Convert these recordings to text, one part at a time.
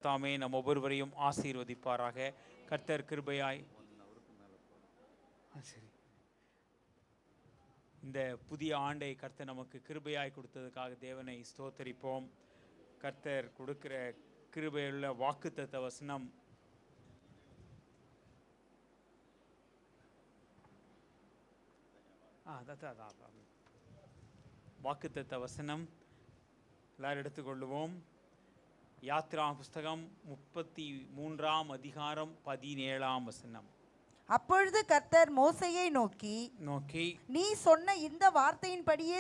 தாமே நம் ஒவ்வொருவரையும் ஆசீர்வதிப்பாராக. கர்த்தர் கிருபையாய் இந்த புதிய ஆண்டை கர்த்தர் நமக்கு கிருபையாய் கொடுத்ததுக்காக தேவனை ஸ்தோத்தரிப்போம். கர்த்தர் கொடுக்கிற கிருபையுள்ள வாக்குத்தத்த வசனம் வாக்குத்தத்த வசனம் எல்லாரும் எடுத்துக்கொள்ளுவோம். யாத்ரா புஸ்தகம் 33 அதிகாரம் 17 வசனம். அப்பொழுது கர்த்தர் மோசேயை நோக்கி நீ சொன்ன இந்த வார்த்தையின்படியே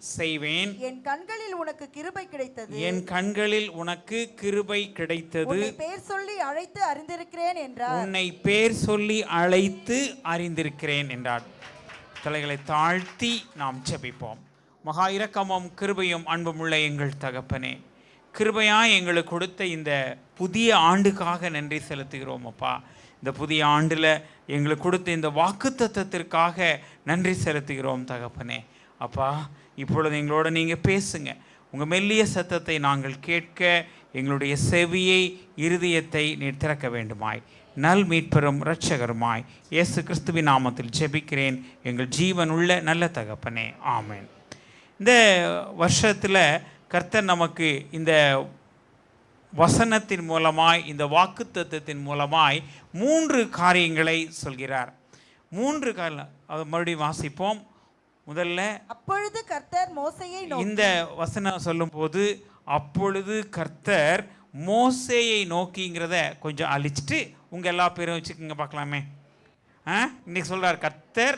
செய்வேன். என் கண்களில் உனக்கு கிருபை கிடைத்தது. உன்னை பேர் சொல்லி அழைத்து அறிந்திருக்கிறேன் என்றார். தலைகளை தாழ்த்தி நாம் ஜெபிப்போம். மகா இரக்கமும் கிருபையும் அன்புமுள்ள எங்கள் தகப்பனே, கிருபையாக எங்களுக்கு கொடுத்த இந்த புதிய ஆண்டுக்காக நன்றி செலுத்துகிறோம் அப்பா. இந்த புதிய ஆண்டில் எங்களுக்கு கொடுத்த இந்த வாக்குத்தத்தத்திற்காக நன்றி செலுத்துகிறோம் தகப்பனே. அப்பா, இப்பொழுது எங்களோட நீங்கள் பேசுங்க. உங்கள் மெல்லிய சத்தத்தை நாங்கள் கேட்க எங்களுடைய செவியை இருதயத்தை நீர் திறக்க வேண்டுமாய் நல் மீட்பெரும் இரட்சகருமாய் இயேசு கிறிஸ்துவின் நாமத்தில் ஜெபிக்கிறேன் எங்கள் ஜீவனுள்ள நல்ல தகப்பனே, ஆமென். இந்த வருஷத்தில் கர்த்தர் நமக்கு இந்த வசனத்தின் மூலமாய், இந்த வாக்குத்தத்தத்தின் மூலமாய் 3 காரியங்களை சொல்கிறார். 3 காரியம் அதை மறுபடியும் வாசிப்போம். முதல்ல, அப்பொழுது கர்த்தர் மோசேயை நோக்கி, இந்த வசனம் சொல்லும் போது அப்பொழுது கர்த்தர் மோசேயை நோக்கிங்கிறத கொஞ்சம் அழிச்சிட்டு உங்கள் எல்லா பேரும் வச்சுக்கோங்க பார்க்கலாமே. இன்னைக்கு சொல்கிறார் கர்த்தர்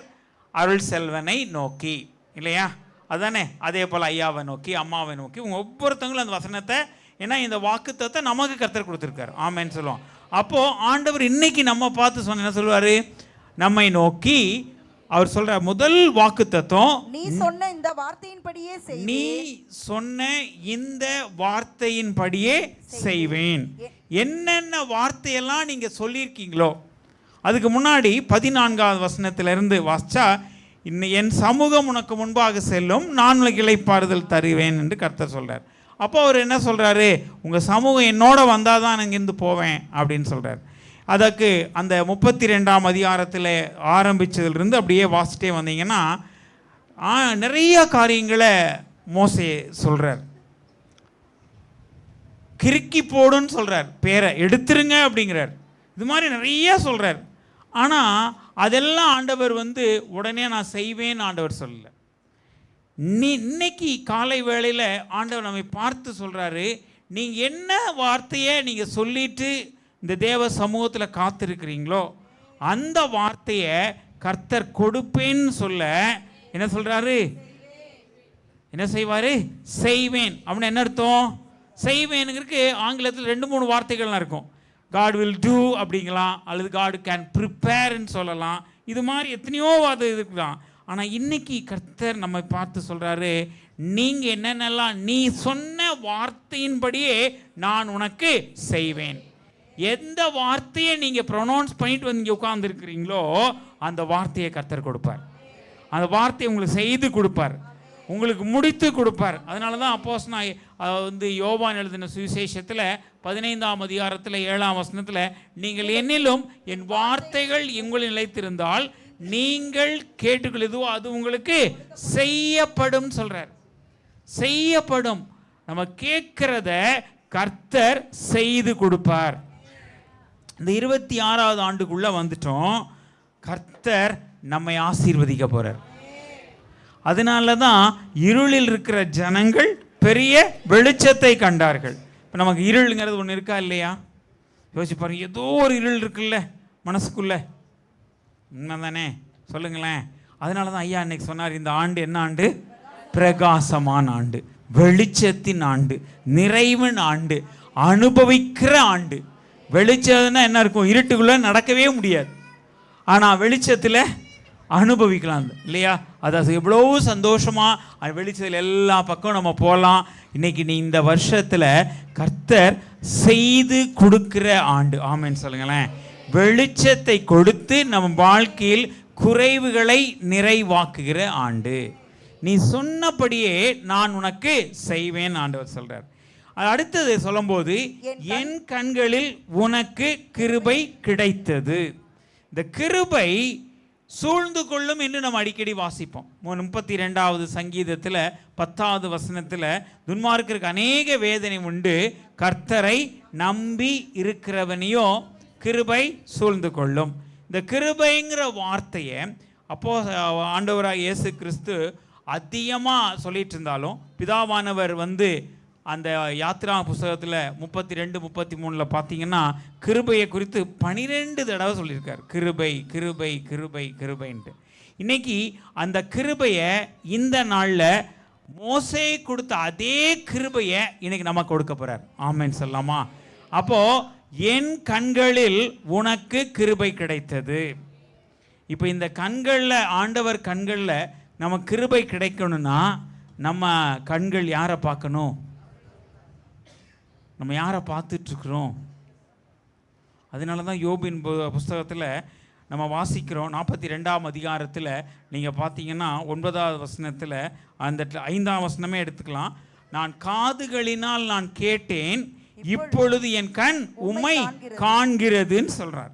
அருள் செல்வனை நோக்கி, இல்லையா? அதுதானே. அதே போல் ஐயாவை நோக்கி, அம்மாவை நோக்கி, உங்கள் ஒவ்வொருத்தவங்களும் அந்த வசனத்தை, ஏன்னா இந்த வாக்குத்தத்தை நமக்கு கர்த்தர் கொடுத்துருக்காரு. ஆமேன்னு சொல்லுவோம். அப்போது ஆண்டவர் இன்னைக்கு நம்ம பார்த்து சொன்ன என்ன சொல்லுவார்? நம்மை நோக்கி அவர் சொல்ற முதல் வாக்குத்தத்தம், நீ சொன்ன இந்த வார்த்தையின்படியே செய்வேன். என்னென்ன வார்த்தையெல்லாம் நீங்க சொல்லியிருக்கீங்களோ, அதுக்கு முன்னாடி 14வது வசனத்திலிருந்து வாசிச்சா, என் சமூகம் உனக்கு முன்பாக செல்லும், நான் உனக்கு இளைப்பாறுதல் தருவேன் என்று கர்த்தர் சொல்றார். அப்போ அவர் என்ன சொல்றாரு? உங்க சமூகம் என்னோட வந்தால் தான் இங்கிருந்து போவேன் அப்படின்னு சொல்றார். அதற்கு அந்த 32ஆம் அதிகாரத்தில் ஆரம்பித்ததிலிருந்து அப்படியே வாசிட்டே வந்தீங்கன்னா நிறைய காரியங்களை மோசே சொல்றார். கிறுக்கி போடுன்னு சொல்றார், பேரை எடுத்துருங்க அப்படிங்கிறார். இது மாதிரி நிறைய சொல்றார். ஆனால் அதெல்லாம் ஆண்டவர் உடனே நான் செய்வேன் ஆண்டவர் சொல்லல. இன்னைக்கு காலை வேளையில் ஆண்டவர் நம்மை பார்த்து சொல்கிறாரு, நீங்கள் என்ன வார்த்தையை நீங்கள் சொல்லிட்டு இந்த தேவ சமூகத்தில் காத்திருக்கிறீங்களோ அந்த வார்த்தையை கர்த்தர் கொடுப்பேன்னு சொல்ல என்ன சொல்கிறாரு? என்ன செய்வார்? செய்வேன் அப்படின்னு என்ன அர்த்தம்? செய்வேனுங்கிறதுக்கு ஆங்கிலத்தில் 2-3 வார்த்தைகள்லாம் இருக்கும். God will do அப்படிங்கலாம், அல்லது God can prepareன்னு சொல்லலாம். இது மாதிரி எத்தனையோ வார்த்தை இருக்கலாம். ஆனால் இன்னைக்கு கர்த்தர் நம்மை பார்த்து சொல்கிறாரு, நீங்கள் என்னென்னலாம் நீ சொன்ன வார்த்தையின்படியே நான் உனக்கு செய்வேன். எந்த வார்த்தையை நீங்கள் ப்ரொனவுன்ஸ் பண்ணிட்டு வந்து உட்கார்ந்துருக்கிறீங்களோ அந்த வார்த்தையை கர்த்தர் கொடுப்பார். அந்த வார்த்தையை உங்களுக்கு செய்து கொடுப்பார், உங்களுக்கு முடித்து கொடுப்பார். அதனால தான் அப்போஸ்தலனாகிய யோவான் எழுதின சுவிசேஷத்தில் 15ஆம் அதிகாரத்தில் 7ஆம் வசனத்தில், நீங்கள் என்னிலும் என் வார்த்தைகள் உங்களில் நிலைத்திருந்தால் நீங்கள் கேட்டுக்கொள்ளுதோ அது உங்களுக்கு செய்யப்படும் சொல்றார். செய்யப்படும். நம்ம கேட்கிறத கர்த்தர் செய்து கொடுப்பார். இந்த 26வது ஆண்டுக்குள்ள வந்துட்டோம். கர்த்தர் நம்மை ஆசீர்வதிக்க போறார். அதனால தான் இருளில் இருக்கிற ஜனங்கள் பெரிய வெளிச்சத்தை கண்டார்கள். இப்போ நமக்கு இருளுங்கிறது ஒன்று இருக்கா இல்லையா? யோசிச்சு பாருங்க. ஏதோ ஒரு இருள் இருக்குல்ல மனசுக்குள்ள, உண்மை தானே? சொல்லுங்களேன். அதனால தான் ஐயா இன்னைக்கு சொன்னார், இந்த ஆண்டு என்ன ஆண்டு? பிரகாசமான ஆண்டு, வெளிச்சத்தின் ஆண்டு, நிறைவின் ஆண்டு, அனுபவிக்கிற ஆண்டு. வெளிச்சம்னா என்ன இருக்கும்? இருட்டுக்குள்ளே நடக்கவே முடியாது, ஆனால் வெளிச்சத்தில் அனுபவிக்கலாம் இல்லையா? அதாவது எவ்வளோ சந்தோஷமாக வெளிச்சத்தில் எல்லா பக்கம் நம்ம போகலாம். இன்னைக்கு நீ இந்த வருஷத்தில் கர்த்தர் செய்து கொடுக்கிற ஆண்டு. ஆமென் சொல்லுங்களேன். வெளிச்சத்தை கொடுத்து நம்ம வாழ்க்கையில் குறைவுகளை நிறைவாக்குகிற ஆண்டு. நீ சொன்னபடியே நான் உனக்கு செய்வேன் ஆண்டவர் சொல்றார். அடுத்தது சொல்லும்போது என் கண்களில் உனக்கு கிருபை கிடைத்தது. இந்த கிருபை சூழ்ந்து கொள்ளும் என்று நம்ம அடிக்கடி வாசிப்போம். 32வது சங்கீதத்தில் 10வது வசனத்தில் துன்மார்க்கருக்கு அநேக வேதனை உண்டு, கர்த்தரை நம்பி இருக்கிறவனையோ கிருபை சூழ்ந்து கொள்ளும். இந்த கிருபைங்கிற வார்த்தையை அப்போ ஆண்டவராக இயேசு கிறிஸ்து அதிகமாக சொல்லிட்டு இருந்தாலும், பிதாவானவர் அந்த யாத்ரா புஸ்தகத்தில் 32, 33 பார்த்தீங்கன்னா கிருபையை குறித்து 12 தடவை சொல்லியிருக்கார். கிருபை கிருபை கிருபை கிருபைன்ட்டு. இன்னைக்கு அந்த கிருபையை இந்த நாளில் மோசே கொடுத்த அதே கிருபையை இன்னைக்கு நம்ம கொடுக்க போறார். ஆமென் சொல்லலாமா? அப்போ என் கண்களில் உனக்கு கிருபை கிடைத்தது. இப்போ இந்த கண்களில், ஆண்டவர் கண்களில் நம்ம கிருபை கிடைக்கணும்னா நம்ம கண்கள் யாரை பார்க்கணும்? நம்ம யாரை பார்த்துட்ருக்குறோம்? அதனால தான் யோபின் புஸ்தகத்தில் நம்ம வாசிக்கிறோம். 42ஆம் அதிகாரத்தில் நீங்கள் பார்த்தீங்கன்னா 9வது வசனத்தில் அந்த 5ஆம் வசனமே எடுத்துக்கலாம். நான் காதுகளினால் நான் கேட்டேன், இப்பொழுது என் கண் உம்மை காண்கிறதுன்னு சொல்கிறார்.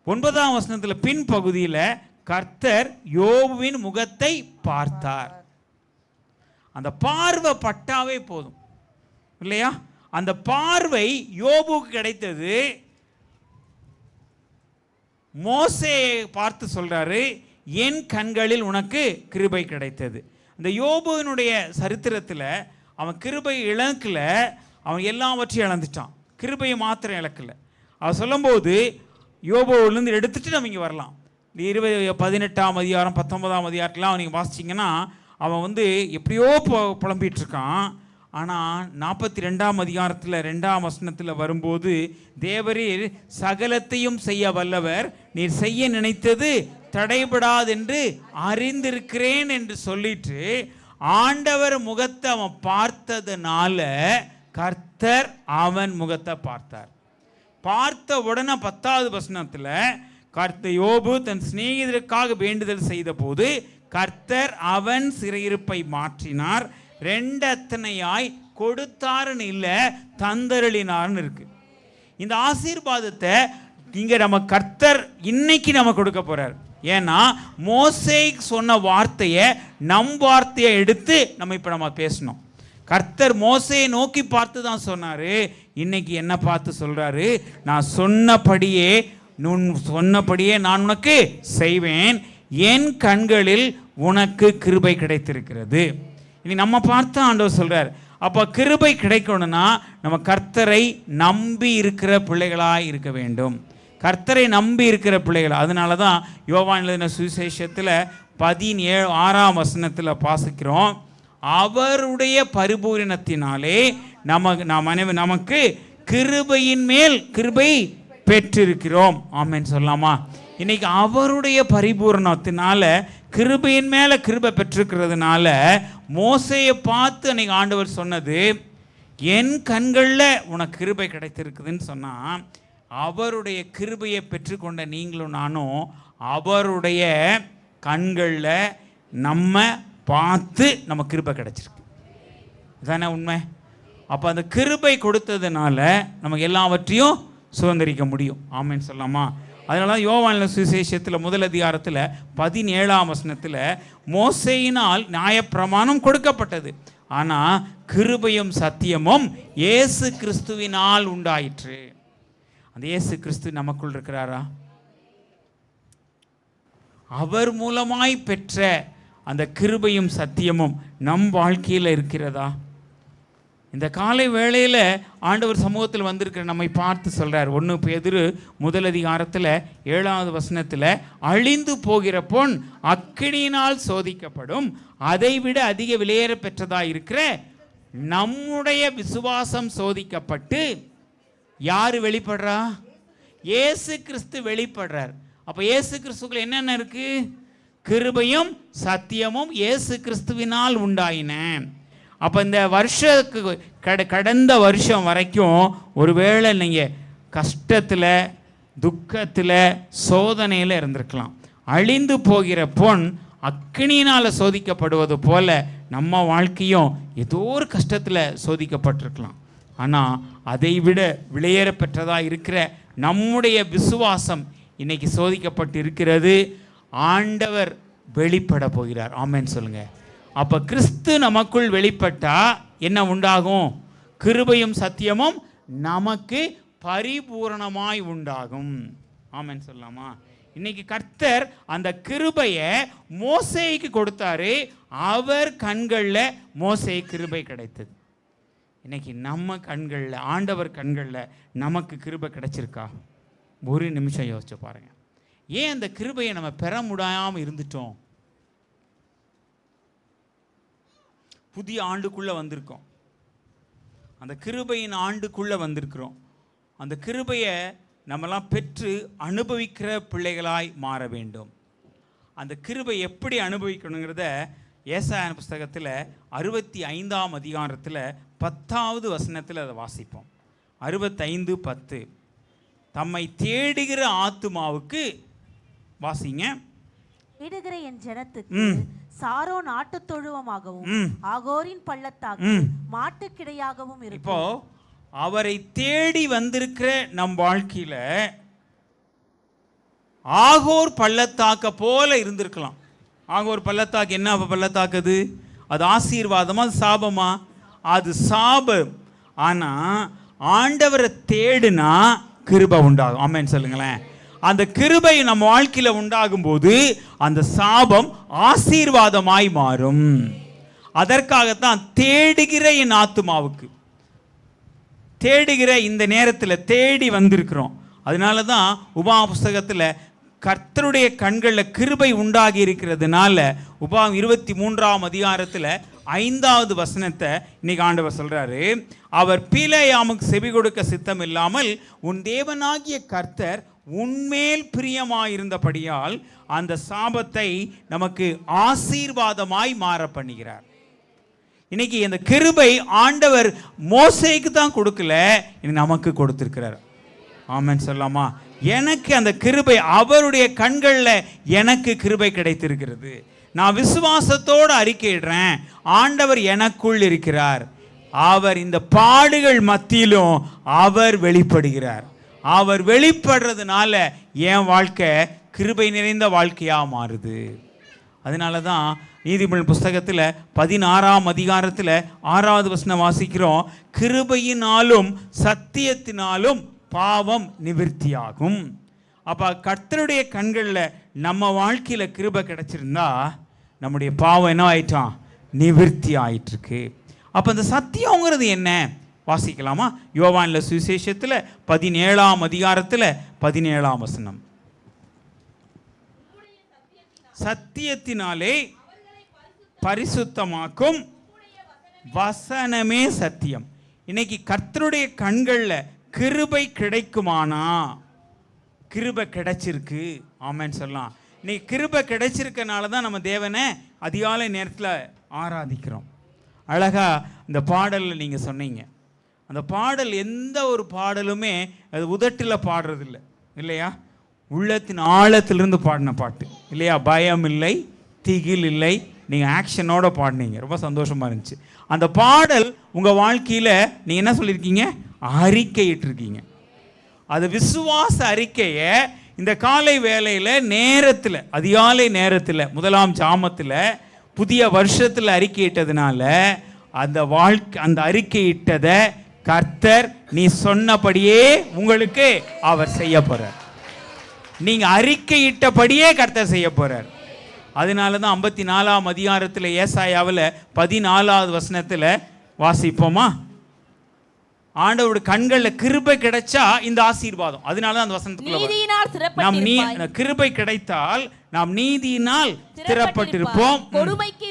9ஆம் வசனத்தில் பின் பகுதியில் கர்த்தர் யோபுவின் முகத்தை பார்த்தார். அந்த பார்வை பட்டாவே போதும் இல்லையா? அந்த பார்வை யோபுக்கு கிடைத்தது. மோசேயை பார்த்து சொல்றாரு, என் கண்களில் உனக்கு கிருபை கிடைத்தது. இந்த யோபுவினுடைய சரித்திரத்தில் அவன் கிருபை இழக்கல, அவன் எல்லாவற்றையும் இழந்துட்டான், கிருபையை மாத்திரம் இழக்கல. அவன் சொல்லும்போது யோபுவிலிருந்து எடுத்துட்டு நம்ம இங்கே வரலாம். 18ஆம் அதிகாரம் 19ஆம் அதிகாரத்துலாம் நீங்கள் வாசிச்சிங்கன்னா அவன் எப்படியோ புலம்பிட்டு இருக்கான். ஆனால் 42ஆம் அதிகாரத்தில் 2ஆம் வசனத்தில் வரும்போது, தேவரீர் சகலத்தையும் செய்ய வல்லவர், நீர் செய்ய நினைத்தது தடைபடாதென்று அறிந்திருக்கிறேன் என்று சொல்லிட்டு ஆண்டவர் முகத்தை அவன் பார்த்ததுனால கர்த்தர் அவன் முகத்தை பார்த்தார். பார்த்த உடனே 10வது வசனத்தில் கர்த்தர் யோபு தன் சிநேகிதருக்காக வேண்டுதல் செய்த போது கர்த்தர் அவன் சிறையிருப்பை மாற்றினார், 2 அத்தனையாய் கொடுத்தாருன்னு இல்லை, தந்தருளினார்னு இருக்கு. இந்த ஆசீர்வாதத்தை இங்கே நம்ம கர்த்தர் இன்னைக்கு நம்ம கொடுக்க போறார். ஏன்னா மோசேக்கு சொன்ன வார்த்தையை வார்த்தையை எடுத்து நம்ம பேசணும். கர்த்தர் மோசேயை நோக்கி பார்த்து தான் சொன்னாரு, இன்னைக்கு என்ன பார்த்து சொல்றாரு, நான் சொன்னபடியே நான் உனக்கு செய்வேன், என் கண்களில் உனக்கு கிருபை கிடைத்திருக்கிறது. இனி நம்ம பார்த்து ஆண்டவர் சொல்றார். அப்போ கிருபை கிடைக்கணும்னா நம்ம கர்த்தரை நம்பி இருக்கிற பிள்ளைகளாக இருக்க வேண்டும். கர்த்தரை நம்பி இருக்கிற பிள்ளைகள். அதனால தான் யோவான் எழுதின சுவிசேஷத்தில் 16ஆம் வசனத்தில் வாசிக்கிறோம், அவருடைய பரிபூரணத்தினாலே நமக்கு கிருபையின் மேல் கிருபை பெற்றிருக்கிறோம். ஆமென் சொல்லலாமா? இன்னைக்கு அவருடைய பரிபூரணத்தினால கிருபையின் மேல கிருபை பெற்றிருக்கிறதுனால மோசேயை பார்த்து அன்னைக்கு ஆண்டவர் சொன்னது, என் கண்களில் உனக்கு கிருபை கிடைத்திருக்குதுன்னு சொன்னா, அவருடைய கிருபையை பெற்றுக்கொண்ட நீங்களும் நானும் அவருடைய கண்களில் நம்ம பார்த்து நம்ம கிருபை கிடைச்சிருக்கு. இதுதானே உண்மை? அப்போ அந்த கிருபை கொடுத்ததுனால நமக்கு எல்லாவற்றையும் சுதந்திரிக்க முடியும். ஆமென் சொல்லலாமா? அதனால தான் யோவான் சுவிசேஷத்தில் 1 அதிகாரத்தில் 17ஆம் வசனத்தில் மோசேயினால் நியாயப்பிரமாணம் கொடுக்கப்பட்டது, ஆனால் கிருபையும் சத்தியமும் இயேசு கிறிஸ்துவினால் உண்டாயிற்று. அந்த இயேசு கிறிஸ்து நமக்குள் இருக்கிறாரா? அவர் மூலமாய் பெற்ற அந்த கிருபையும் சத்தியமும் நம் வாழ்க்கையில் இருக்கிறதா? இந்த காலை வேளையில் ஆண்டவர் சமூகத்தில் வந்திருக்கிற நம்மை பார்த்து சொல்கிறார். 1 பேதுரு 1 அதிகாரத்தில் 7வது வசனத்தில், அழிந்து போகிற பொன் அக்கினியினால் சோதிக்கப்படும், அதைவிட அதிக விலையேற பெற்றதாக இருக்கிற நம்முடைய விசுவாசம் சோதிக்கப்பட்டு யார் வெளிப்படுறா? இயேசு கிறிஸ்து வெளிப்படுறார். அப்போ இயேசு கிறிஸ்துக்குள்ள என்னென்ன இருக்கு? கிருபையும் சத்தியமும் இயேசு கிறிஸ்துவினால் உண்டாயின. அப்போ இந்த கடந்த வருஷம் வரைக்கும் ஒருவேளை நீங்கள் கஷ்டத்தில், துக்கத்தில், சோதனையில் இருந்திருக்கலாம். அழிந்து போகிற பொன் அக்கினியினால் சோதிக்கப்படுவது போல நம்ம வாழ்க்கையும் ஏதோ ஒரு கஷ்டத்தில் சோதிக்கப்பட்டிருக்கலாம். ஆனால் அதை விட விலையேற பெற்றதாக இருக்கிற நம்முடைய விசுவாசம் இன்னைக்கு சோதிக்கப்பட்டு இருக்கிறது. ஆண்டவர் வெளிப்பட போகிறார். ஆமென் சொல்லுங்க. அப்போ கிறிஸ்து நமக்குள் வெளிப்பட்டா என்ன உண்டாகும்? கிருபையும் சத்தியமும் நமக்கு பரிபூரணமாய் உண்டாகும். ஆமென் சொல்லலாமா? இன்னைக்கு கர்த்தர் அந்த கிருபையை மோசேக்கு கொடுத்தாரு. அவர் கண்களில் மோசே கிருபை கிடைத்தது. இன்னைக்கு நம்ம கண்களில், ஆண்டவர் கண்களில் நமக்கு கிருபை கிடைச்சிருக்கா? ஒரு நிமிஷம் யோசிச்சு பாருங்க. ஏன் அந்த கிருபையை நம்ம பெற முடியாமல் இருந்துட்டோம்? புதிய ஆண்டுக்குள்ளே வந்திருக்கோம். அந்த கிருபையின் ஆண்டுக்குள்ளே வந்திருக்கிறோம். அந்த கிருபையை நம்மலாம் பெற்று அனுபவிக்கிற பிள்ளைகளாய் மாற வேண்டும். அந்த கிருபை எப்படி அனுபவிக்கணுங்கிறத ஏசாயா புஸ்தகத்தில் 65ஆம் அதிகாரத்தில் 10வது வசனத்தில் அதை வாசிப்போம். 65:10. தம்மை தேடுகிற ஆத்துமாவுக்கு, வாசிங்க. தேடுகிற என் ஜனத்துக்கு சாரோன் ஆட்டுத் தொழுவமாகவும் ஆகோரின் பள்ளத்தாக்கு மாட்டுக்கிடையாகவும் இருக்கும். இப்போ அவரை தேடி வந்திருக்கிற நம் வாழ்க்கையில ஆகோர் பள்ளத்தாக்க போல இருந்திருக்கலாம். ஆகோர் பள்ளத்தாக்கு என்ன பள்ளத்தாக்குது? அது ஆசீர்வாதமா, அது சாபமா? அது சாபம். ஆனா ஆண்டவரை தேடுனா கிருபை உண்டாகும். ஆமென் சொல்லுங்களேன். அந்த கிருபை நம்ம வாழ்க்கையில் உண்டாகும் போது அந்த சாபம் ஆசீர்வாதமாய் மாறும். அதற்காகத்தான் தேடுகிற என் ஆத்துமாவுக்கு, தேடுகிற இந்த நேரத்தில் தேடி வந்திருக்கிறோம். அதனால தான் உபாகம புஸ்தகத்தில் கர்த்தருடைய கண்களில் கிருபை உண்டாகி இருக்கிறதுனால உபாகமம் 23ஆம் அதிகாரத்தில் 5வது வசனத்தை இன்னைக்கு ஆண்டவர் சொல்றாரு. அவர் பீலேயாமுக்கு செவி கொடுக்க சித்தம் இல்லாமல் உன் தேவனாகிய கர்த்தர் உன்மேல் பிரியமாயிருந்தபடியால் அந்த சாபத்தை நமக்கு ஆசீர்வாதமாய் மாற பண்ணுகிறார். இன்னைக்கு இந்த கிருபை ஆண்டவர் மோசேக்கு தான் கொடுக்கல, நமக்கு கொடுத்திருக்கிறார். ஆமென் சொல்லாமா? எனக்கு அந்த கிருபை, அவருடைய கண்களில் எனக்கு கிருபை கிடைத்திருக்கிறது. நான் விசுவாசத்தோடு அறிக்கையிடுறேன், ஆண்டவர் எனக்குள் இருக்கிறார். அவர் இந்த பாடுகள் மத்தியிலும் அவர் வெளிப்படுகிறார். அவர் வெளிப்படுறதுனால என் வாழ்க்கை கிருபை நிறைந்த வாழ்க்கையாக மாறுது. அதனால தான் நீதிமொழி புஸ்தகத்தில் 16ஆம் அதிகாரத்தில் 6வது வசனம் வாசிக்கிறோம். கிருபையினாலும் சத்தியத்தினாலும் பாவம் நிவிர்த்தியாகும். அப்போ கர்த்தருடைய கண்களில் நம்ம வாழ்க்கையில் கிருபை கிடைச்சிருந்தா நம்முடைய பாவம் என்ன ஆயிட்டான்? நிவிர்த்தி ஆயிட்டிருக்கு. அப்போ இந்த சத்தியங்கிறது என்ன? வாசிக்கலாமா? யோவான்ல சுவிசேஷத்தில் 17ஆம் அதிகாரத்தில் 17ஆம் வசனம். சத்தியத்தினாலே பரிசுத்தமாக்கும் வசனமே சத்தியம். இன்னைக்கு கர்த்தருடைய கண்களில் கிருபை கிடைக்குமானா? கிருபை கிடைச்சிருக்கு. ஆமென் சொல்லலாம். இன்னைக்கு கிருபை கிடைச்சிருக்கனால தான் நம்ம தேவனை அதிகாலை நேரத்தில் ஆராதிக்கிறோம். அழகா இந்த பாடலில் நீங்கள் சொன்னீங்க. அந்த பாடல் எந்த ஒரு பாடலுமே அது உதட்டில் பாடுறதில்ல, இல்லையா? உள்ளத்தின் ஆழத்திலிருந்து பாடின பாட்டு, இல்லையா? பயம் இல்லை, திகில் இல்லை. நீங்கள் ஆக்ஷனோட பாடினீங்க, ரொம்ப சந்தோஷமாக இருந்துச்சு. அந்த பாடல் உங்கள் வாழ்க்கையில் நீங்கள் என்ன சொல்லியிருக்கீங்க? அறிக்கையிட்டிருக்கீங்க. அது விசுவாச அறிக்கையை இந்த காலை வேளையில் நேரத்தில், அதிகாலை நேரத்தில், முதலாம் ஜாமத்தில், புதிய வருஷத்தில் அறிக்கையிட்டதுனால அந்த அறிக்கையிட்டதை கர்த்தர் நீ சொன்னபடியே உங்களுக்கு அவர் செய்ய போறார். நீங்க அறிக்கையிட்டபடியே கர்த்தர் செய்ய போறார். அதனால தான் 54ஆம் அதிகாரத்தில் ஏசாயாவில் 14வது வசனத்தில் வாசிப்போமா? ஆண்டவருடைய கண்களில் கிருபை கிடைச்சா இந்த ஆசீர்வாதம். அதனால தான் அந்த வசனத்துக்குள்ள கிருபை கிடைத்தால் நாம் நீதியினால் திறப்பட்டிருப்போம், கொடுமைக்கு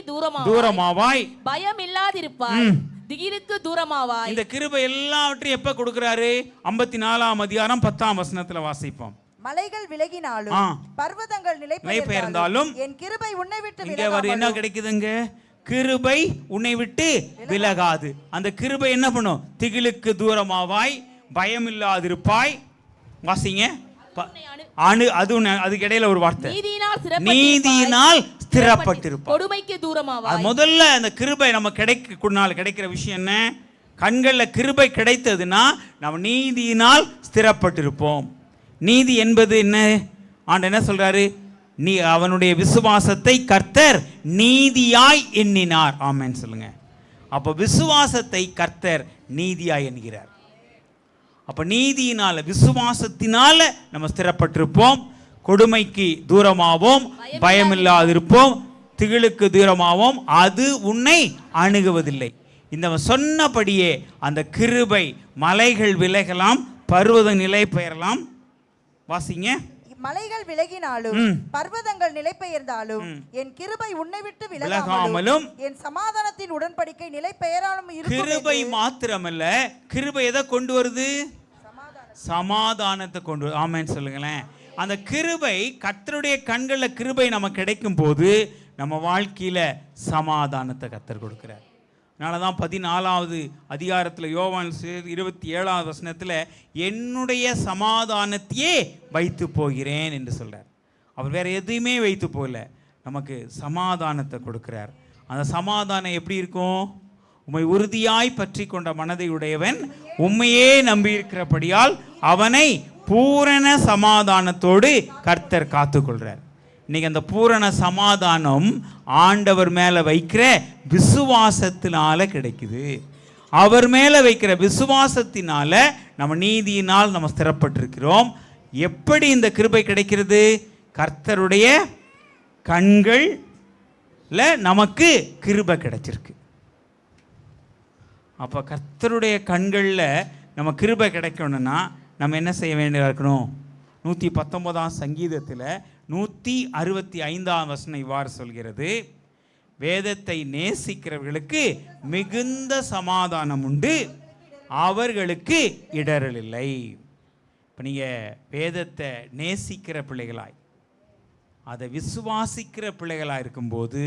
தூரமாவாய், பயம் இல்லாதிருப்பாய், திகிலுக்கு தூரமாவாய். இந்த கிருபை எல்லாவற்றையும் எப்ப கொடுக்கிறாரு? 54ஆம் அதிகாரம் 10ஆம் வசனத்துல வாசிப்போம். மலைகள் விலகினாலும் பர்வதங்கள் நிலைபெயர்ந்தாலும் என் கிருபை உன்னை விட்டு விலகாது. என்ன கிடைக்குதுங்க? கிருபை உன்னை விட்டு விலகாது. அந்த கிருபை என்ன பண்ணும்? திகிலுக்கு தூரமாவாய், பயம் இல்லாதிருப்பாய். வாசிங்க. அதுக்கு இடையில ஒரு வார்த்தை, நீதியினால் ஸ்திரப்பட்டிருப்பார். கொடுமைக்கு தூரமாவாய். அது முதல்ல அந்த கிருபை நம்ம கிடைக்கிற விஷயம் என்ன? கண்களில் கிருபை கிடைத்ததுன்னா நம்ம நீதியினால் ஸ்திரப்பட்டிருப்போம். நீதி என்பது என்ன? ஆண்டவர் என்ன சொல்றாரு? நீ அவனுடைய விசுவாசத்தை கர்த்தர் நீதியாய் எண்ணினார். ஆமென் சொல்லுங்க. அப்போ விசுவாசத்தை கர்த்தர் நீதியாய் என்கிறார். அப்போ நீதியினால விசுவாசத்தினால நம்ம ஸ்திரப்பட்டிருப்போம். கொடுமைக்கு தூரமாவோம், பயமில்லாதிருப்போம், திகிலுக்கு தூரமாவோம், அது உன்னை அணுகுவதில்லை. இந்த சொன்னபடியே அந்த கிருபை மலைகள் விலகலாம், பர்வத நிலை பெயரலாம். வாசிங்க. மலைகள் விலகினாலும் பர்வதங்கள் நிலை பெயர்ந்தாலும் என் கிருபை உன்னை விட்டு விலகாமலும் என் சமாதானத்தின் உடன்படிக்கை நிலை பெயராலும் இருக்கும். கிருபை மாத்திரமல்ல, கிருபை எதை கொண்டு வருது? சமாதானத்தை கொண்டு வருது. ஆமென் சொல்லுங்களேன். அந்த கிருபை, கர்த்தருடைய கண்களில் கிருபை நமக்கு கிடைக்கும் போது நம்ம வாழ்க்கையில சமாதானத்தை கர்த்தர் கொடுக்கிறார். அதனால தான் 14வது அதிகாரத்தில் யோவான் 27வது வசனத்தில் என்னுடைய சமாதானத்தையே வைத்து போகிறேன் என்று சொல்கிறார். அவர் வேற எதையுமே வைத்து போகல, நமக்கு சமாதானத்தை கொடுக்கிறார். அந்த சமாதானம் எப்படி இருக்கும்? உம்மை உறுதியாய் பற்றி கொண்ட மனதை உடையவன் உம்மையே நம்பியிருக்கிறபடியால் அவனை பூரண சமாதானத்தோடு கர்த்தர் காத்துக்கொள்கிறார். இன்னைக்கு அந்த பூரண சமாதானம் ஆண்டவர் மேலே வைக்கிற விசுவாசத்தினால கிடைக்குது. அவர் மேலே வைக்கிற விசுவாசத்தினால நம்ம நீதியினால் நம்ம ஸ்திரப்பட்டிருக்கிறோம். எப்படி இந்த கிருபை கிடைக்கிறது? கர்த்தருடைய கண்கள்ல நமக்கு கிருபை கிடைச்சிருக்கு. அப்போ கர்த்தருடைய கண்களில் நம்ம கிருபை கிடைக்கணும்னா நம்ம என்ன செய்ய வேண்டியதாக இருக்கணும்? 119ஆம் சங்கீதத்தில் 165ஆம் வசனம் இவ்வாறு சொல்கிறது, வேதத்தை நேசிக்கிறவர்களுக்கு மிகுந்த சமாதானம் உண்டு, அவர்களுக்கு இடரல் இல்லை. இப்போ நீங்கள் வேதத்தை நேசிக்கிற பிள்ளைகளாய், அதை விசுவாசிக்கிற பிள்ளைகளாக இருக்கும்போது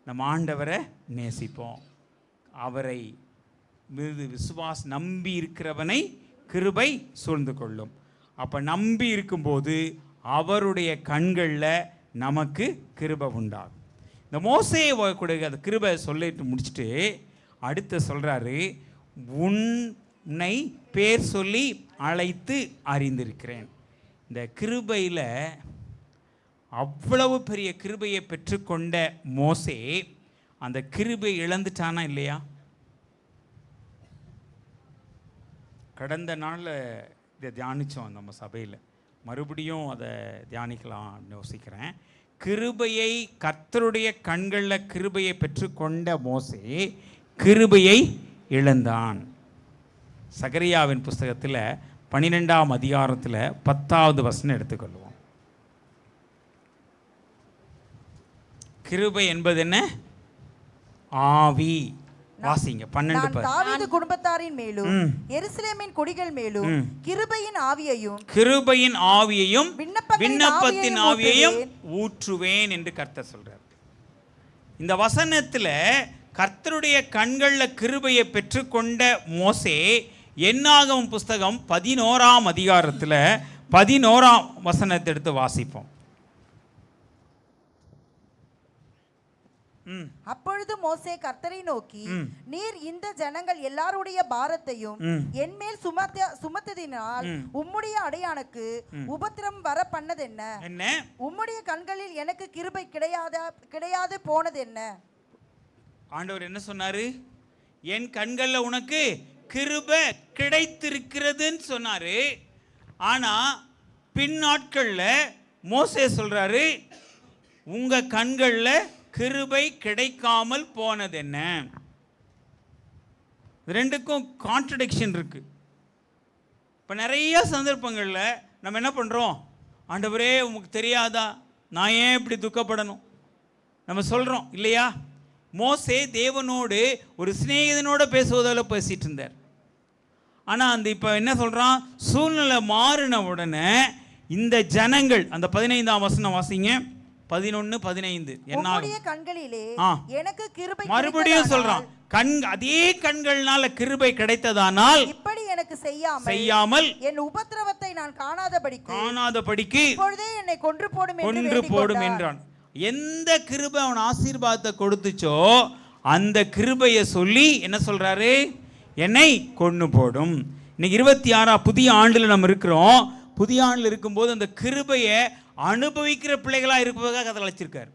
நம்ம ஆண்டவரை நேசிப்போம். அவரை நம்பி இருக்கிறவனை கிருபை சூழ்ந்து கொள்ளும். அப்போ நம்பி இருக்கும்போது அவருடைய கண்களில் நமக்கு கிருபை உண்டாகும். இந்த மோசேயை கூட அந்த கிருபை சொல்லிட்டு முடிச்சுட்டு அடுத்து சொல்கிறாரு, உன்னை பேர் சொல்லி அழைத்து அறிந்திருக்கிறேன். இந்த கிருபையில் அவ்வளவு பெரிய கிருபையை பெற்றுக்கொண்ட மோசே அந்த கிருபை இழந்துட்டானா இல்லையா? கடந்த நாளில் இதை தியானித்தோம் நம்ம சபையில், மறுபடியும் அதை தியானிக்கலாம் அப்படின்னு யோசிக்கிறேன். கிருபையை, கர்த்தருடைய கண்களில் கிருபையை பெற்றுக்கொண்ட மோசே கிருபையை இழந்தான். சகரியாவின் புஸ்தகத்தில் 12ஆம் அதிகாரத்தில் 10வது வசனம் எடுத்துக்கொள்வோம். கிருபை என்பது என்ன? ஆவி. வாசிங்க 12. தாவீது குடும்பத்தாரின் மேலும் எருசலேமின் குடிகள் மேலும் கிருபையின் ஆவியையும் விண்ணப்பத்தின் ஆவியையும் ஊற்றுவேன் என்று கர்த்தர் சொல்றார். இந்த வசனத்துல கர்த்தருடைய கண்களில் கிருபையை பெற்றுக்கொண்ட மோசே என்னாகும் புஸ்தகம் 11ஆம் அதிகாரத்தில் 11ஆம் வசனத்தை எடுத்து வாசிப்போம். அப்பொழுது மோசே கர்த்தரை நோக்கி, நீர் இந்த ஜனங்கள் எல்லாருடைய பாரத்தையும் என்மேல் சுமத்ததினால் உம்முடைய அடையானுக்கு உபத்திரம் வர பண்ணதென்ன? உம்முடைய கண்களில் எனக்கு கிருபை கிடையாது போனது என்ன? ஆண்டவர் என்ன சொன்னாரு? என் கண்கள்ல உனக்கு கிருபை கிடைத்திருக்கிறதுன்னு சொன்னாரு. ஆனா பின் நாட்கள்ல மோசே சொல்றாரு, உங்க கண்கள்ல கிருபை கிடைக்காமல் போனது என்ன? ரெண்டுக்கும் கான்ட்ரடிக்ஷன் இருக்கு. இப்போ நிறைய சந்தர்ப்பங்களில் நம்ம என்ன பண்ணுறோம்? ஆண்டவரே உங்களுக்கு தெரியாதா, நான் ஏன் இப்படி துக்கப்படணும் நம்ம சொல்கிறோம் இல்லையா? மோசே தேவனோடு ஒரு சிநேகிதனோட பேசுவதால் பேசிட்டு இருந்தார். ஆனால் அந்த இப்போ என்ன சொல்கிறான்? சூழ்நிலை மாறின உடனே இந்த ஜனங்கள், அந்த 15ஆம் வசனம் வாசிங்க, 11-15. உம்முடைய கண்களிலே எனக்கு கிருபை, மறுபடியும் சொல்றான், அதே கண்கள்னால கிருபை கிடைத்ததானால் இப்படி எனக்கு செய்யாமல் என் உபத்திரவத்தை நான் காணாதபடிக்கு இப்பொழுதே என்னை கொன்று போடும் என்றான். எந்த கிருபை அவன் ஆசீர்வாதத்தை கொடுத்துச்சோ அந்த கிருபையை சொல்லி என்ன சொல்றாரு? என்னை கொன்னு போடும். இன்னைக்கு 26 புதிய ஆண்டில் நம்ம இருக்கிறோம். புதிய ஆண்டில் இருக்கும்போது அந்த கிருபையை அனுபவிக்கிற பிள்ளைகளா இருப்பதாக கதை அழைச்சிருக்காரு.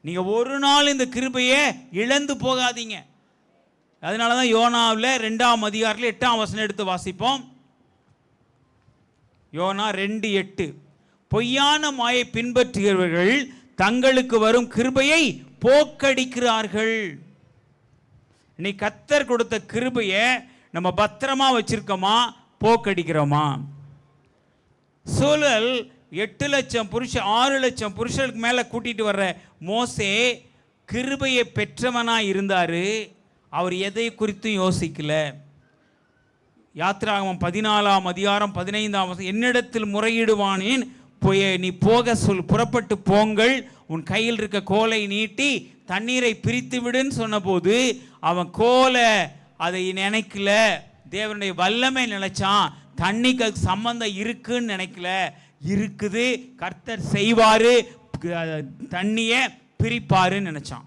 நீங்க ஒரு நாள் இந்த கிருபையை இழந்து போகாதீங்க. அதனால தான் யோனாவில் 2ஆம் அதிகாரத்தில் 8ஆம் வசனம் எடுத்து வாசிப்போம். யோனா 2:8. பொய்யான மாயை பின்பற்றுகிறவர்கள் தங்களுக்கு வரும் கிருபையை போக்கடிக்கிறார்கள். இன்னைக்கு கர்த்தர் கொடுத்த கிருபையை நம்ம பத்திரமா வச்சிருக்கோமா, போக்கடிக்கிறோமா? சூழல் 8 லட்சம் புருஷன் 6 லட்சம் புருஷனுக்கு மேலே கூட்டிட்டு வர்ற மோசே கிருபையை பெற்றவனா இருந்தாரு. அவர் எதை குறித்தும் யோசிக்கல. யாத்திராகமம் 14ஆம் அதிகாரம் 15ஆம் வசனம், என்னிடத்தில் முறையிடுவானேன், நீ போக சொல், புறப்பட்டு போங்கள், உன் கையில் இருக்க கோலை நீட்டி தண்ணீரை பிரித்து விடுன்னு சொன்னபோது அவன் கோலை அதை நினைக்கல, தேவனுடைய வல்லமை நினைச்சான். தண்ணிக்கு சம்பந்தம் இருக்குன்னு நினைக்கல. இருக்குது, கர்த்தர் செய்வாரு, தண்ணியை பிரிப்பாருன்னு நினைச்சான்.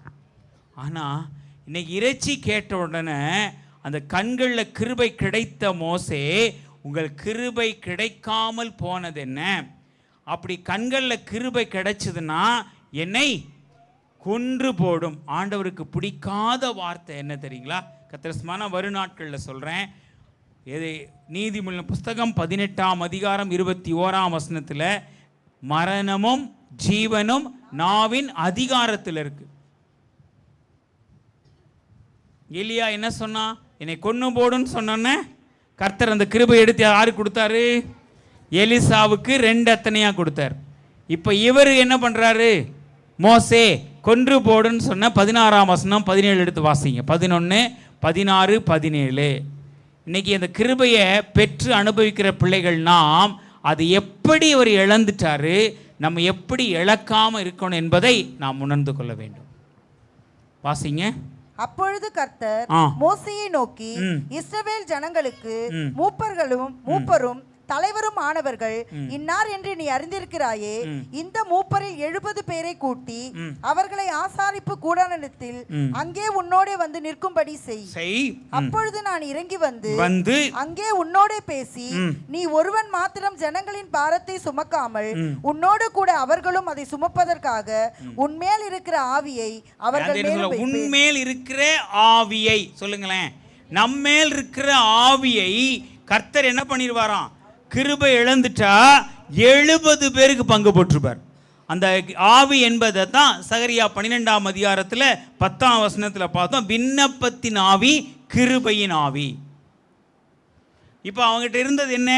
ஆனா இன்னைக்கு இறைச்சி கேட்ட உடனே அந்த கண்களில் கிருபை கிடைத்த மோசே, உங்கள் கிருபை கிடைக்காமல் போனது என்ன? அப்படி கண்களில் கிருபை கிடைச்சதுன்னா என்னை கொன்று போடும். ஆண்டவருக்கு பிடிக்காத வார்த்தை என்ன தெரியுங்களா? கத்திரஸ்மான வரும் நாட்களில் சொல்கிறேன். எது நீதிமொழியின் புஸ்தகம் 18ஆம் அதிகாரம் 21ஆம் வசனத்தில் மரணமும் ஜீவனும் நாவின் அதிகாரத்தில் இருக்கு. எலியா என்ன சொன்னா? என்னை கொன்னு போடுன்னு சொன்னோன்னே கர்த்தர் அந்த கிருபை எடுத்து யாரு கொடுத்தாரு? எலிசாவுக்கு 2 அத்தனையா கொடுத்தார். இப்போ இவர் என்ன பண்றாரு? மோசே கொன்று போடுன்னு சொன்ன 16ஆம் வசனம் 17 எடுத்து வாசிங்க. 11, 16, 17. இன்னைக்கு அந்த கிருபையை பெற்று அனுபவிக்கிற பிள்ளைகள் நாம் அது எப்படி அவர் இழந்துட்டாரு, நம்ம எப்படி இழக்காம இருக்கணும் என்பதை நாம் உணர்ந்து கொள்ள வேண்டும். வாசிங்க. அப்பொழுது கர்த்தர் மோசேயை நோக்கி, இஸ்ரவேல் ஜனங்களுக்கு மூப்பரும் தலைவரும் ஆனவர்கள் இன்னார் என்று நீ அறிந்திருக்கிறாயே, இந்த மூப்பரில் 70 பேரை கூட்டி அவர்களை ஆசாரிப்பு கூடாரத்தில் அங்கே உன்னோடே வந்து நிற்கும்படி செய். அப்பொழுது நான் இறங்கி வந்து அங்கே உன்னோடே பேசி, நீ ஒருவன் மாத்திரம் ஜனங்களின் பாரத்தை சுமக்காமல் உன்னோடு கூட அவர்களும் அதை சுமப்பதற்காக உன்மேல் இருக்கிற ஆவியை அவர்கள் மேல் உன்மேல் இருக்கிற ஆவியை சொல்லுங்களேன். நம்மேல் இருக்கிற ஆவியை கர்த்தர் என்ன பண்ணிடுவாராம்? கிருபை இழந்துட்டா 70 பேருக்கு பங்கு போட்டிருப்பார். அந்த ஆவி என்பதை தான் சகரியா 12ஆம் அதிகாரத்தில் 10ஆம் வசனத்தில் பார்த்தோம். விண்ணப்பத்தின் ஆவி, கிருபையின் ஆவி. இப்போ அவங்ககிட்ட இருந்தது என்ன?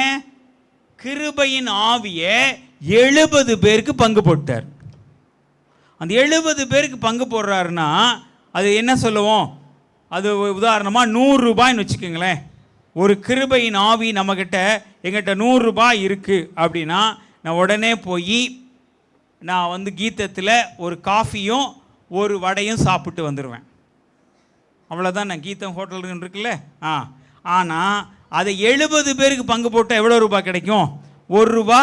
கிருபையின் ஆவியை 70 பேருக்கு பங்கு போட்டார். அந்த 70 பேருக்கு பங்கு போடுறாருன்னா அது என்ன சொல்லுவோம்? அது உதாரணமாக 100 ரூபாய்ன்னு வச்சுக்கோங்களேன். ஒரு கிருபையின் ஆவி நம்மக்கிட்ட, எங்கிட்ட 100 ரூபாய் இருக்குது அப்படின்னா நான் உடனே போய் நான் கீதத்தில் ஒரு காஃபியும் ஒரு வடையும் சாப்பிட்டு வந்துடுவேன். அவ்வளோதான். நான் கீதம் ஹோட்டல் இருக்குல்ல. ஆனால் அதை 70 பேருக்கு பங்கு போட்டால் எவ்வளோ ரூபாய் கிடைக்கும்? 1 ரூபா.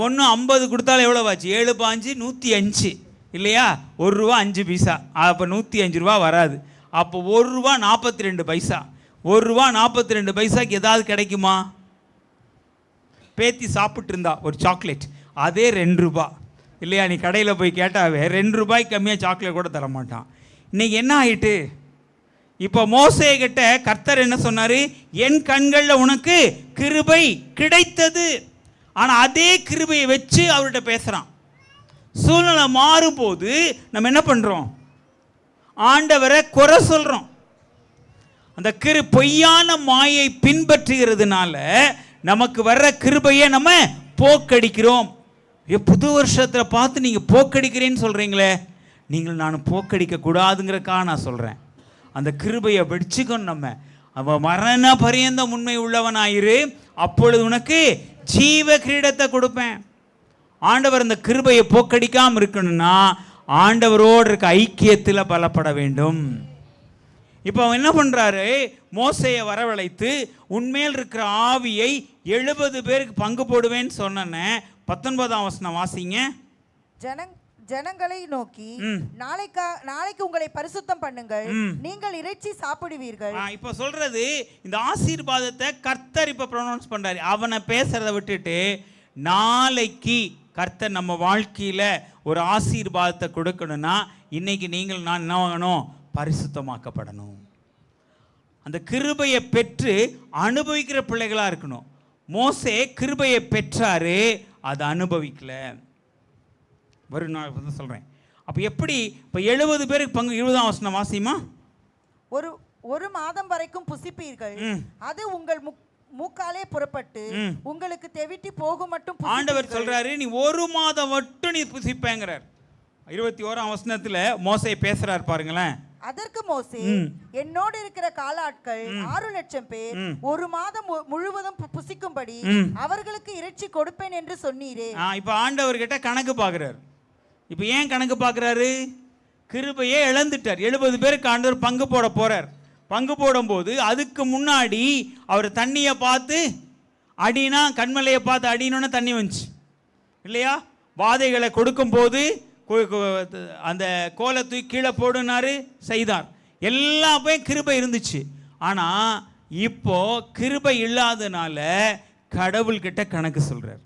ஒன்று 50 கொடுத்தாலும் எவ்வளோ ஆச்சு? 7 5 105 இல்லையா? 1 ரூபா 5 பைசா. அப்போ 105 ரூபா வராது. அப்போ 1 ரூபா 42 பைசா. 1 ரூபா 42 பைசாக்கு ஏதாவது கிடைக்குமா? பேத்தி சாப்பிட்டு இருந்தா ஒரு சாக்லேட், அதே 2 ரூபா இல்லையா? நீ கடையில் போய் கேட்டாவே 2 ரூபாய்க்கு கம்மியாக சாக்லேட் கூட தர மாட்டான். இன்னைக்கு என்ன ஆகிட்டு? இப்போ மோசே கிட்ட கர்த்தர் என்ன சொன்னார்? என் கண்களில் உனக்கு கிருபை கிடைத்தது. ஆனால் அதே கிருபையை வச்சு அவர்கிட்ட பேசுகிறான். சூழ்நிலை மாறும்போது நம்ம என்ன பண்ணுறோம்? ஆண்டவரை குறை சொல்கிறோம். அந்த பொய்யான மாயை பின்பற்றுகிறதுனால நமக்கு வர்ற கிருபையை நம்ம போக்கடிக்கிறோம். புது வருஷத்தில் பார்த்து நீங்கள் போக்கடிக்கிறேன்னு சொல்கிறீங்களே, நீங்கள் நான் போக்கடிக்க கூடாதுங்கிறக்காக நான் சொல்கிறேன். அந்த கிருபையை வெடிச்சுக்கணும். நம்ம அவன் மரண பரியந்தம் உண்மை உள்ளவனாயிரு, அப்பொழுது உனக்கு ஜீவ கிரீடத்தை கொடுப்பேன். ஆண்டவர் அந்த கிருபையை போக்கடிக்காமல் இருக்கணும்னா ஆண்டவரோடு இருக்க ஐக்கியத்தில் பலப்பட வேண்டும். இப்போ அவன் என்ன பண்ணுறாரு? மோசையை வரவழைத்து உண்மையில் இருக்கிற ஆவியை 70 பேருக்கு பங்கு போடுவேன்னு சொன்னேன்னு 19ஆம் வசனம் வாசிங்க. ஜனங்களை நோக்கி நாளைக்கு உங்களை பரிசுத்தம் பண்ணுங்கள், நீங்கள் இறைச்சி சாப்பிடுவீர்கள். இப்ப சொல்றது இந்த ஆசீர்வாதத்தை கர்த்தர் இப்ப ப்ரொனவுன்ஸ் பண்றாரு. அவனை பேசுறதை விட்டுட்டு நாளைக்கு கர்த்தர் நம்ம வாழ்க்கையில ஒரு ஆசீர்வாதத்தை கொடுக்கணும்னா இன்னைக்கு நீங்கள் நான் என்ன வாங்கணும்? பரிசுத்தமாக்கப்படணும். அந்த கிருபையை பெற்று அனுபவிக்கிற பிள்ளைகளா இருக்கணும். மோசே கிருபையை பெற்றாரு, அதை அனுபவிக்கல. வரும் நான் சொல்றேன். அப்ப எப்படி இப்ப 70 பேருக்கு பங்கு? 20ஆம் வசனம் வாசிமா. ஒரு மாதம் வரைக்கும் புசிப்பீர்கள், அது உங்கள் மூக்காலே புறப்பட்டு உங்களுக்கு தெவிட்டி போகும் மட்டும். ஆண்டவர் சொல்றாரு, நீ ஒரு மாதம் மட்டும் நீ புசிப்பேங்கிறார். 21ஆம் வசனத்துல மோசே பேசுறார் பாருங்களேன். அதற்கு மோசே, என்னோடு இருக்கிற காலாட்கள் 6 லட்சம் பேர் ஒரு மாதம் முழுவதும் புசிக்கும்படி அவர்களுக்கு இறைச்சி கொடுப்பேன் என்று சொன்னீரே. இப்ப ஆண்டவர் கிட்ட கணக்கு பாக்குறாரு. இப்ப ஏன் கணக்கு பாக்குறாரு? கிருபையே இழந்துட்டார். 70 பேருக்கு ஆண்டவர் பங்கு போட போறார். பங்கு போடும் போது அதுக்கு முன்னாடி அவர் தண்ணியை பார்த்து அடினா, கண்மலையை பார்த்து அடினோன்னு தண்ணி வந்துச்சு இல்லையா? வாதைகளை கொடுக்கும் போது அந்த கோலை தூக்கி கீழே போடுனாரு, செய்தார். எல்லா போய் கிருபை இருந்துச்சு. ஆனா இப்போ கிருபை இல்லாதனால கடவுள்கிட்ட கணக்கு சொல்றார்.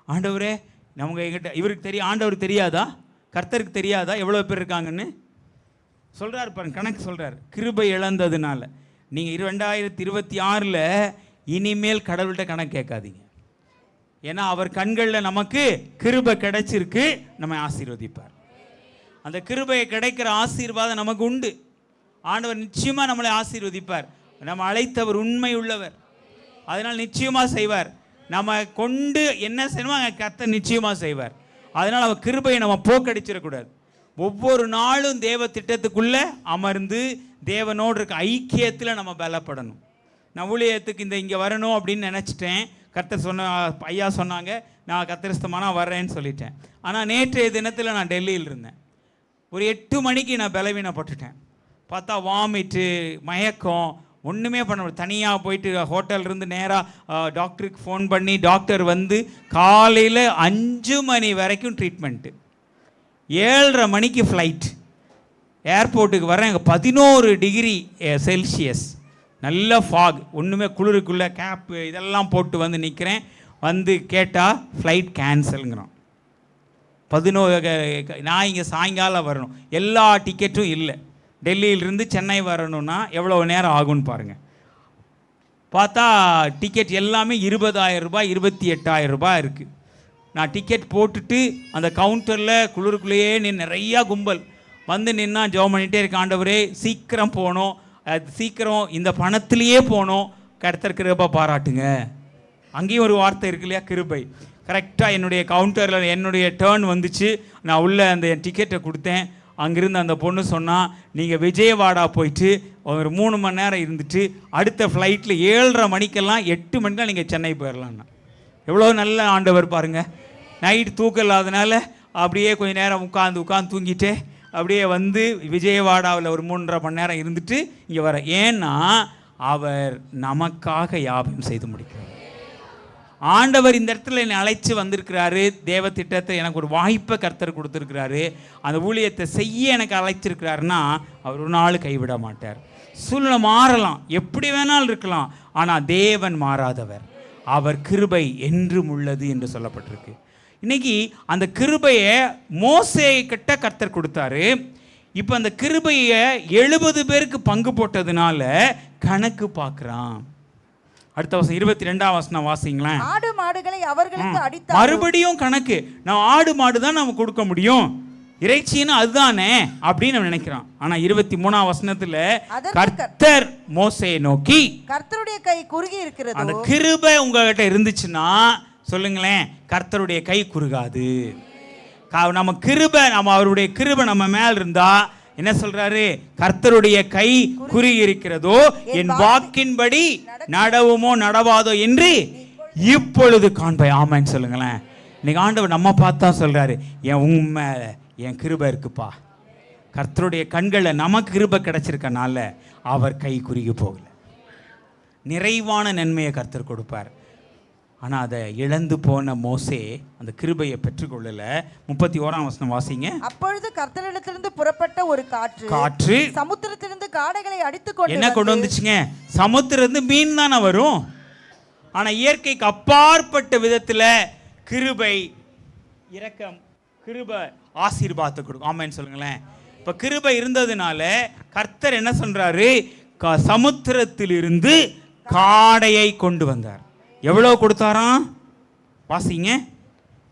ஆண்டவரே, நமக்கு எங்கிட்ட இவருக்கு தெரியும், ஆண்டவருக்கு தெரியாதா? கர்த்தருக்கு தெரியாதா எவ்வளவு பேர் இருக்காங்கன்னு சொல்றாரு பாருங்க. கணக்கு சொல்றாரு. கிருபை இழந்ததுனால நீங்க 2026ல் இனிமேல் கடவுள்கிட்ட கணக்கு கேட்காதீங்க. ஏன்னா அவர் கண்களில் நமக்கு கிருபை கிடைச்சிருக்கு, நம்ம ஆசீர்வதிப்பார். அந்த கிருபையை கிடைக்கிற ஆசீர்வாதம் நமக்கு உண்டு. ஆண்டவர் நிச்சயமா நம்மளை ஆசீர்வதிப்பார். நம்ம அழைத்தவர் உண்மை உள்ளவர், அதனால் நிச்சயமா செய்வார். நம்ம கொண்டு என்ன செய்யணுமோ கர்த்தர் நிச்சயமா செய்வார். அதனால் அவர் கிருபையை நம்ம போக்கடிச்சிடக்கூடாது. ஒவ்வொரு நாளும் தேவ திட்டத்துக்குள்ள அமர்ந்து தேவனோடு இருக்க ஐக்கியத்தில் நம்ம பலப்படணும். நான் ஊழியத்துக்கு இங்கே வரணும் அப்படின்னு நினச்சிட்டேன். கர்த்தர் ஐயா சொன்னாங்க, நான் கர்த்தரிஸ்தமானா வர்றேன்னு சொல்லிட்டேன். ஆனால் நேற்றைய தினத்தில் நான் டெல்லியில் இருந்தேன். ஒரு 8 மணிக்கு நான் பலவீனப்பட்டுட்டேன். பார்த்தா வாமிட்டு, மயக்கம், ஒன்றுமே பண்ண முடியாது. தனியாக போயிட்டு ஹோட்டல்லேருந்து நேராக டாக்டருக்கு ஃபோன் பண்ணி டாக்டர் வந்து காலையில் 5 மணி வரைக்கும் ட்ரீட்மெண்ட்டு. 7:30 மணிக்கு ஃப்ளைட். ஏர்போர்ட்டுக்கு வரேன், அங்கே 11 டிகிரி செல்சியஸ், நல்ல ஃபாக், ஒன்றுமே குளிருக்குள்ளே கேப்பு இதெல்லாம் போட்டு வந்து நிற்கிறேன். வந்து கேட்டால் ஃப்ளைட் கேன்சலுங்கிறோம். 11 நான் இங்கே சாயங்காலம் வரணும். எல்லா டிக்கெட்டும் இல்லை. டெல்லியிலிருந்து சென்னை வரணும்னா எவ்வளோ நேரம் ஆகும்னு பாருங்கள். பார்த்தா டிக்கெட் எல்லாமே 20,000 ரூபாய், 28,000 ரூபாய் இருக்குது. நான் டிக்கெட் போட்டுட்டு அந்த கவுண்டரில் குளிருக்குள்ளேயே நிறையா கும்பல் வந்து நின்னா ஜெபம் பண்ணிகிட்டே இருக்க. ஆண்டவரே சீக்கிரம் போகணும், சீக்கிரம் இந்த பணத்திலேயே போகணும், கர்த்தர் கிருபை பாராட்டுங்க. அங்கேயும் ஒரு வார்த்தை இருக்கு இல்லையா, கிருபை. கரெக்டாக என்னுடைய கவுண்டரில் என்னுடைய டேர்ன் வந்துச்சு. நான் உள்ளே அந்த டிக்கெட்டை கொடுத்தேன். அங்கிருந்து அந்த பொண்ணு சொன்னால், நீங்கள் விஜயவாடா போயிட்டு ஒரு 3 மணி நேரம் இருந்துட்டு அடுத்த ஃப்ளைட்டில் 7:30 மணிக்கெல்லாம் 8 மணிக்கெலாம் நீங்கள் சென்னை போயிடலான்னா. எவ்வளோ நல்ல ஆண்டவர் பாருங்கள். நைட்டு தூக்கம் இல்லாதனால அப்படியே கொஞ்சம் நேரம் உட்காந்து தூங்கிட்டே அப்படியே வந்து விஜயவாடாவில் ஒரு 3.5 மணி நேரம் இருந்துட்டு இங்கே வர. ஏன்னா அவர் நமக்காக யாபம் செய்து முடிக்கிறார். ஆண்டவர் இந்த இடத்துல என்னை அழைச்சி வந்திருக்கிறாரு. தேவ திட்டத்தை எனக்கு ஒரு வாய்ப்பை கர்த்தர் கொடுத்துருக்கிறாரு. அந்த ஊழியத்தை செய்ய எனக்கு அழைச்சிருக்கிறாருன்னா அவர் ஒரு நாள் கைவிட மாட்டார். சூழ்நிலை மாறலாம், எப்படி வேணாலும் இருக்கலாம், ஆனால் தேவன் மாறாதவர். அவர் கிருபை என்றும் உள்ளது என்று சொல்லப்பட்டிருக்கு. இன்னைக்கு அந்த கிருபையை மோசே கிட்ட கர்த்தர் கொடுத்தாரு. இப்போ அந்த கிருபையை 70 பேருக்கு பங்கு போட்டதுனால கணக்கு பார்க்குறான். அடுத்த வசனம் 22ஆம் வசனம் வாசிங்களேன். ஆடு மாடுகளை அவர்களுக்கு அடித்தார். மறுபடியும் கணக்கு. நான் ஆடு மாடு தான் நம்ம கொடுக்க முடியும், இறைச்சின்னு அதுதானே அப்படின்னு நம்ம நினைக்கிறான். ஆனா 23ஆம் வசனத்துல கர்த்தர் மோசேயை நோக்கி, கர்த்தருடைய கை குறுகி இருக்கிறது. அந்த கிருபை உங்ககிட்ட இருந்துச்சுன்னா சொல்லுங்களேன், கர்த்தருடைய கை குறுகாது. நம்ம கிருபை, நம்ம அவருடைய கிருபை நம்ம மேல் இருந்தா என்ன சொல்றாரு? கர்த்தருடைய கை குறுகி இருக்கிறதோ, என் வாக்கின்படி நடவுமோ நடவாதோ என்று இப்பொழுது காண்பை. ஆமான்னு சொல்லுங்களேன். இன்னைக்கு ஆண்டவர் நம்ம பார்த்தா சொல்றாரு, என் உண்மை என் கிருபை இருக்குப்பா. கர்த்தருடைய கண்களில் நமக்கு கிருபை கிடைச்சிருக்கனால அவர் கை குறுகி போகல. நிறைவான நன்மையை கர்த்தர் கொடுப்பார். ஆனால் அதை இழந்து போன மோசே அந்த கிருபையை பெற்றுக்கொள்ளல. 31ஆம் வசனம் வாசிங்க. அப்பொழுது கர்த்தரிடத்திலிருந்து புறப்பட்ட ஒரு காற்று சமுத்திரத்திலிருந்து காடைகளை அடித்துக்கொண்டு என்ன கொண்டு வந்துச்சுங்க? சமுத்திரத்து மீன் தானே வரும். ஆனால் இயற்கைக்கு அப்பாற்பட்ட விதத்தில் கிருபை, இரக்கம், கிருபை ஆசீர்வாதத்தை கொடுக்கும். ஆமென் சொல்லுங்களேன். இப்போ கிருபை இருந்ததுனால கர்த்தர் என்ன சொல்றாரு? சமுத்திரத்திலிருந்து காடையை கொண்டு வந்தார். எவ்வளவு கொடுத்தாராம்? வாசிங்க.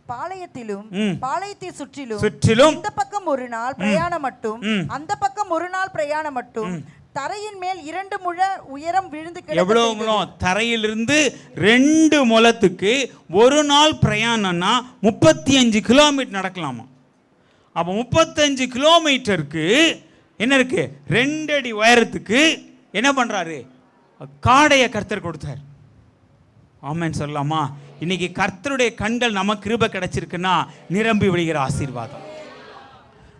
பாளையத்திலும் பாளையத்தை சுற்றிலும் இந்த பக்கம் ஒரு நாள் பிரயாணம் மட்டும் அந்த பக்கம் ஒரு நாள் பிரயாணம் மட்டும் தரையின் மேல் 2 முழ உயரம் விழுந்து எவ்வளவு முழம்? தரையிலிருந்து 2 முழத்துக்கு ஒரு நாள் பிரயாணம்னா 35 கிலோமீட்டர் நடக்கலாமா? அப்போ 35 கிலோமீட்டருக்கு என்ன இருக்கு? 2 அடி உயரத்துக்கு என்ன பண்றாரு? காடையை கர்த்தர் கொடுத்தார். ஆமென் சொல்லலாமா? இன்னைக்கு கர்த்தருடைய கண்கள் நமக்கு கிருபை கிடைச்சிருக்குன்னா நிரம்பி விழுகிற ஆசீர்வாதம்,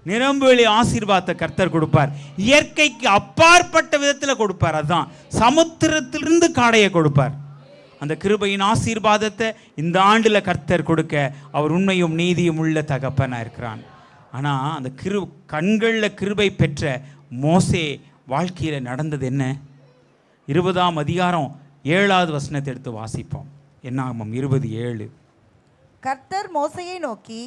நிரம்பி வெளி ஆசீர்வாதத்தை கர்த்தர் கொடுப்பார். இயற்கைக்கு அப்பாற்பட்ட விதத்தில் கொடுப்பார். அதுதான் சமுத்திரத்திலிருந்து காடையை கொடுப்பார். அந்த கிருபையின் ஆசீர்வாதத்தை இந்த ஆண்டில் கர்த்தர் கொடுக்க அவர் உண்மையும் நீதியும் உள்ள தகப்பனாக இருக்கிறான். ஆனால் அந்த கண்களில் கிருபை பெற்ற மோசே வாழ்க்கையில் நடந்தது என்ன? 20ஆம் அதிகாரம் 7வது வசனத்தை எடுத்து வாசிப்போம். என்னாகமம் 20:7. கர்த்தர் மோசையை நோக்கி,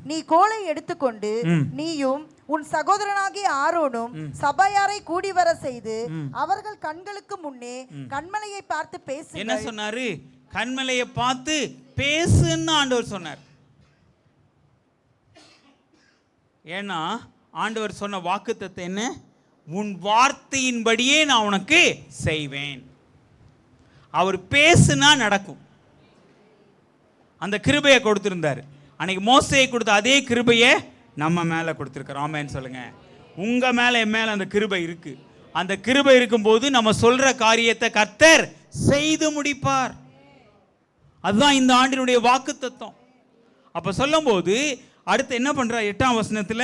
நீ கோலை எடுத்துக்கொண்டு நீயும் உன் சகோதரனாகிய ஆரோனும் சபையாரை கூடி வர செய்து அவர்கள் கண்களுக்கு முன்னே கன்மலையை பார்த்து பேசு. என்ன சொன்னாரு? கன்மலையை பார்த்து பேசுன்னு ஆண்டவர் சொன்னார். ஏன்னா ஆண்டவர் சொன்ன வாக்குத்தத்தம் என்ன? உன் வார்த்தையின்படியே நான் உனக்கு செய்வேன். அவர் பேசுனா நடக்கும். அந்த கிருபையை கொடுத்திருந்தார். அன்னைக்கு மோசையை கொடுத்த அதே கிருபையை நம்ம மேலே கொடுத்துருக்கிறோம். ஆமென் சொல்லுங்க. உங்க மேல என் மேல அந்த கிருபை இருக்கு. அந்த கிருபை இருக்கும்போது நம்ம சொல்ற காரியத்தை கர்த்தர் செய்து முடிப்பார். அதுதான் இந்த ஆண்டினுடைய வாக்குத்தத்தம். அப்ப சொல்லும்போது அடுத்து என்ன பண்ற? 8ஆம் வசனத்துல,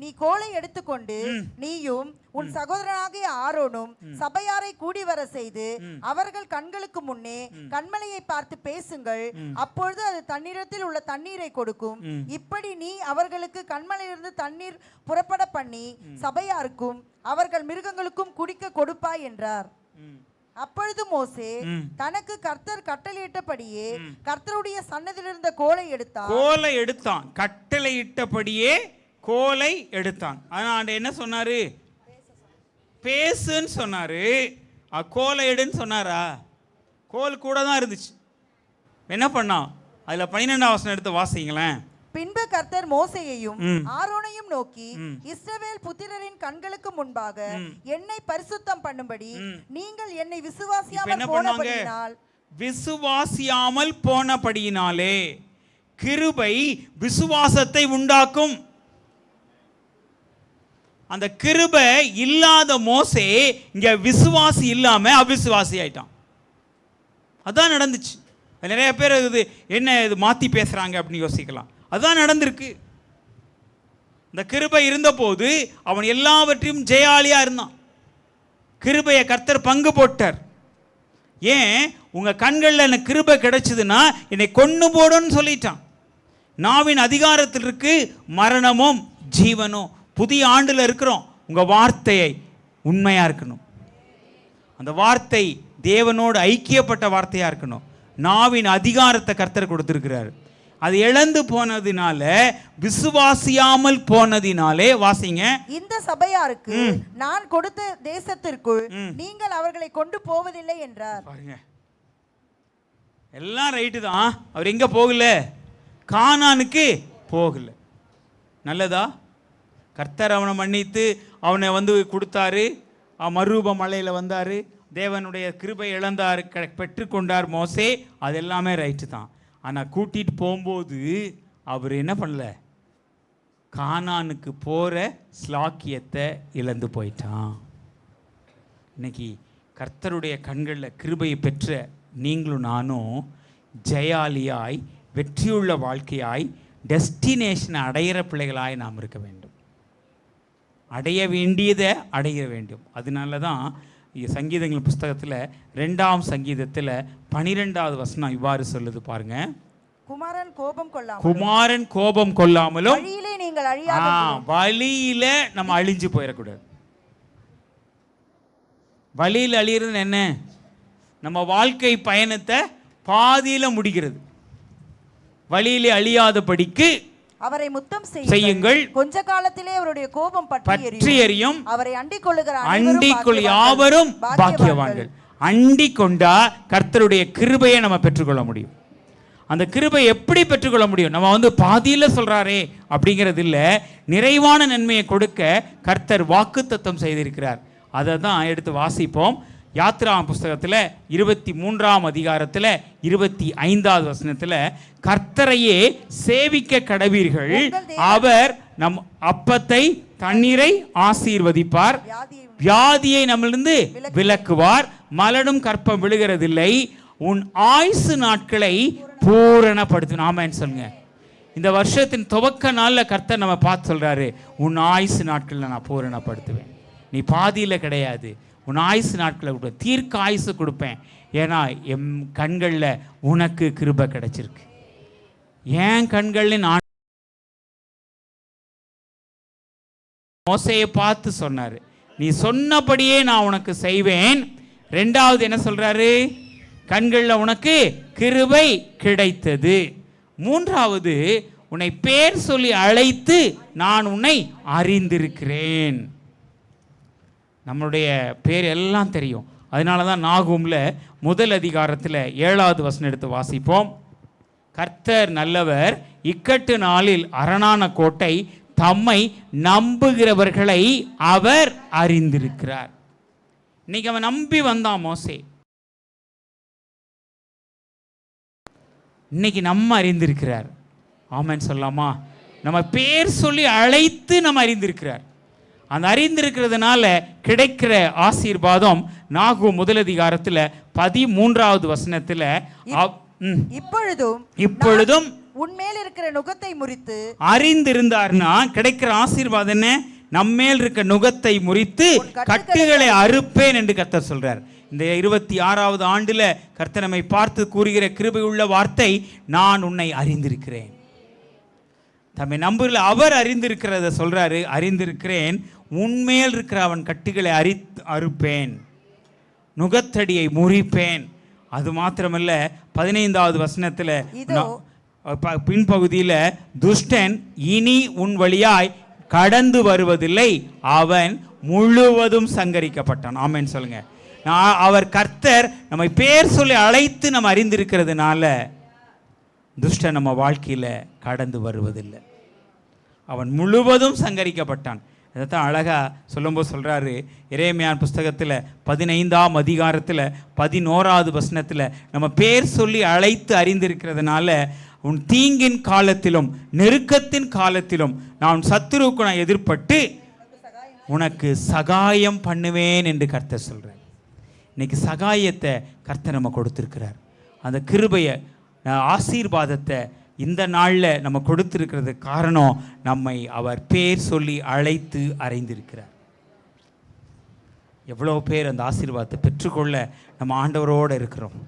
நீ கோலை எடுத்துக்கொண்டு நீயும் உன் சகோதரனாகிய ஆரோனும் சபையாரை கூடி வர செய்து அவர்கள் கண்களுக்கு முன்னே கன்மலையை பார்த்து பேசுங்கள். அப்பொழுது அது தண்ணீரத்தில் உள்ள தண்ணீரை கொடுக்கும். இப்படி நீ அவர்களுக்கு கன்மலையிலிருந்து தண்ணீர் புறப்பட பண்ணி சபையாருக்கும் அவர்கள் மிருகங்களுக்கும் குடிக்க கொடுப்பாய் என்றார். அப்பொழுது மோசே தனக்கு கர்த்தர் கட்டளையிட்டபடியே கர்த்தருடைய சன்னதியிலிருந்த கோலை எடுத்தான். கட்டளையிட்டபடியே கோலை எடுத்தான். ஆனால் என்ன சொன்னாரு? பேசுன்னு சொன்னாரு. கோலை எடுன்னு சொன்னாரா? கோல் கூட தான் இருந்துச்சு. என்ன பண்ணான்? அதுல 12ஆம் வசனம் எடுத்து வாசிங்களேன். பின்பு கர்த்தர் மோசேயையும் ஆரோனையும் நோக்கி, இஸ்ரவேல் புத்திரரின் கண்களுக்கு முன்பாக என்னை பரிசுத்தம் பண்ணும்படி நீங்கள் என்னை விசுவாசியாமல் போனபடியினாலே கிருபை விசுவாசத்தை உண்டாக்கும். அந்த கிருபை இல்லாத மோசே இங்க விசுவாசி இல்லாம அவிசுவாசி ஆயிட்டான். அதான் நடந்துச்சு. நிறைய பேர் இது என்ன இது மாத்தி பேசுறாங்க அப்படின்னு யோசிக்கலாம். அதான் நடந்திருக்கு. இந்த கிருபை இருந்த போது அவன் எல்லாவற்றையும் ஜெயாலியா இருந்தான். கிருபையை கர்த்தர் பங்கு போட்டார். ஏன்? உங்க கண்களில் எனக்கு கிருபை கிடைச்சதுன்னா என்னை கொன்னு போடுன்னு சொல்லிட்டான். நாவின் அதிகாரத்தில் இருக்கு மரணமும் ஜீவனும். புதிய ஆண்டுல இருக்கிறோம். உங்க வார்த்தையை உண்மையா இருக்கணும். அந்த வார்த்தை தேவனோடு ஐக்கியப்பட்ட வார்த்தையா இருக்கணும். நாவின் அதிகாரத்தை கர்த்தர் கொடுத்திருக்கிறார். அது இழந்து போனதினால, விசுவாசியாமல் போனதினாலே, வாசிங்க, இந்த சபையாருக்கு நான் கொடுத்த தேசத்திற்குள் நீங்கள் அவர்களை கொண்டு போவதில்லை என்றார். பாருங்க, எல்லாம் ரைட்டு தான். அவர் எங்க போகல? கானானுக்கு போகல. நல்லதா? கர்த்தர் அவனை மன்னித்து அவனை வந்து கொடுத்தாரு. மறுரூப மலையில் வந்தார். தேவனுடைய கிருபை இழந்தார், பெற்றுக்கொண்டார் மோசே. அது எல்லாமே ரைட்டு தான். ஆனால் கூட்டிகிட்டு போகும்போது அவர் என்ன பண்ணல? கானானுக்கு போகிற ஸ்லாக்கியத்தை இழந்து போயிட்டான். இன்னைக்கு கர்த்தருடைய கண்களில் கிருபையை பெற்ற நீங்களும் நானும் ஜெயாலியாய், வெற்றியுள்ள வாழ்க்கையாய், டெஸ்டினேஷனை அடையிற பிள்ளைகளாய் நாம் இருக்க வேண்டும். அடைய வேண்டியதை அடைய வேண்டும். அதனால தான் சங்கீதங்கள் புஸ்தகத்தில் 2ஆம் சங்கீதத்தில் 12வது வசனம் இவ்வாறு சொல்லுது பாருங்க. குமாரன் கோபம் கொள்ளாமலும் வழியிலே நீங்கள் அழியாதபடியும். வழியில நம்ம அழிஞ்சு போயிடக்கூடாது. வழியில் அழியிறது என்ன? நம்ம வாழ்க்கை பயணத்தை பாதியில முடிக்கிறது. வழியிலே அழியாதபடிக்கு அவரை முத்தம் செய்யுங்கள், கொஞ்ச காலத்திலே அவருடைய கோபம் பற்றி எரியும், அவரை அண்டிக் கொள்ளுகிற யாவரும் பாக்கியவான்கள். அண்டிக் கொண்டா கர்த்தருடைய கிருபையை நம்ம பெற்றுக்கொள்ள முடியும். அந்த கிருபை எப்படி பெற்றுக்கொள்ள முடியும்? நம்ம பாதியில சொல்றாரே அப்படிங்கிறது இல்லை. நிறைவான நன்மையை கொடுக்க கர்த்தர் வாக்குத்தத்தம் செய்திருக்கிறார். அதை தான் எடுத்து வாசிப்போம். யாத்ரா புஸ்தகத்தில் 23ஆம் அதிகாரத்தில் 25வது வசனத்தில் கர்த்தரையே சேவிக்க கடவீர்கள், அவர் நம் அப்பத்தை தண்ணீரை ஆசீர்வதிப்பார், வியாதியை நம்மிலிருந்து விலக்குவார், மலடும் கற்பம் விழுகிறதில்லை, உன் ஆயுசு நாட்களை பூரணப்படுத்தும். ஆமென் சொல்லுங்க. இந்த வருஷத்தின் துவக்க நாளில் கர்த்தர் நம்ம பார்த்து சொல்றாரு, உன் ஆயுசு நாட்களை நான் பூரணப்படுத்துவேன். நீ பாதியில் கிடையாது, உன் ஆயுசு நாட்களை கொடுப்பேன், தீர்க்க ஆயுசு கொடுப்பேன். ஏன்னா என் கண்களில் உனக்கு கிருபை கிடைச்சிருக்கு. என் கண்களில் நான் மோசேயை பார்த்து சொன்னார், நீ சொன்னபடியே நான் உனக்கு செய்வேன். 2வது என்ன சொல்றாரு? கண்களில் உனக்கு கிருபை கிடைத்தது. 3வது உன்னை பேர் சொல்லி அழைத்து நான் உன்னை அறிந்திருக்கிறேன். நம்மளுடைய பேர் எல்லாம் தெரியும். அதனால தான் நாகூம்ல 1 அதிகாரத்தில் 7வது வசனம் எடுத்து வாசிப்போம். கர்த்தர் நல்லவர், இக்கட்டு நாளில் அரணான கோட்டை, தம்மை நம்புகிறவர்களை அவர் அறிந்திருக்கிறார். இன்னைக்கு அவன் நம்பி வந்தான் மோசே, இன்னைக்கு நம்ம அறிந்திருக்கிறார். ஆமென் சொல்லலாமா? நம்ம பேர் சொல்லி அழைத்து நம்ம அறிந்திருக்கிறார். அந்த அறிந்திருக்கிறதுனால கிடைக்கிற ஆசீர்வாதம் நாகூம் 1 அதிகாரத்தில் 13வது வசனத்தில் இப்பொழுதும் உன்மேல் இருக்கிற நுகத்தை முறித்து அறிந்திருந்தார்னா கிடைக்கிற ஆசீர்வாதம் என்ன? நம்மேல் இருக்க நுகத்தை முறித்து கட்டுகளை அறுப்பேன் என்று கர்த்தர் சொல்றார். இந்த 26வது ஆண்டுல கர்த்தர் நம்மை பார்த்து கூறுகிற கிருபை உள்ள வார்த்தை, நான் உன்னை அறிந்திருக்கிறேன். தம்மை நம்புகிற அவர் அறிந்திருக்கிறத சொல்றாரு, அறிந்திருக்கிறேன், உன்மேல் இருக்கிற அவன் கட்டுகளை அறுப்பேன், நுகத்தடியை முறிப்பேன். அது மாத்திரமல்ல, 15வது வசனத்தில் பின்பகுதியில் துஷ்டன் இனி உன் வழியாய் கடந்து வருவதில்லை, அவன் முழுவதும் சங்கரிக்கப்பட்டான். ஆமென் சொல்லுங்க. அவர் கர்த்தர் நம்மை பேர் சொல்லி அழைத்து நம்ம அறிந்திருக்கிறதுனால துஷ்டன் நம்ம வாழ்க்கையில் கடந்து வருவதில்லை, அவன் முழுவதும் சங்கரிக்கப்பட்டான். இதைத்தான் அழகாக சொல்லும்போது சொல்கிறாரு எரேமியான் புஸ்தகத்தில் 15ஆம் அதிகாரத்தில் 11வது வசனத்தில், நம்ம பேர் சொல்லி அழைத்து அறிந்திருக்கிறதுனால உன் தீங்கின் காலத்திலும் நெருக்கத்தின் காலத்திலும் நான் சத்துருவுக்கு நான் எதிர்பட்டு உனக்கு சகாயம் பண்ணுவேன் என்று கர்த்தர் சொல்கிறார். இன்னைக்கு சகாயத்தை கர்த்தர் நம்ம கொடுத்துருக்கிறார். அந்த கிருபையை ஆசீர்வாதத்தை இந்த நாளில் நம்ம கொடுத்துருக்கிறது காரணம், நம்மை அவர் பேர் சொல்லி அழைத்து அறிந்திருக்கிறார். எவ்வளோ பேர் அந்த ஆசீர்வாதத்தை பெற்றுக்கொள்ள நம்ம ஆண்டவரோடு இருக்கிறோம்.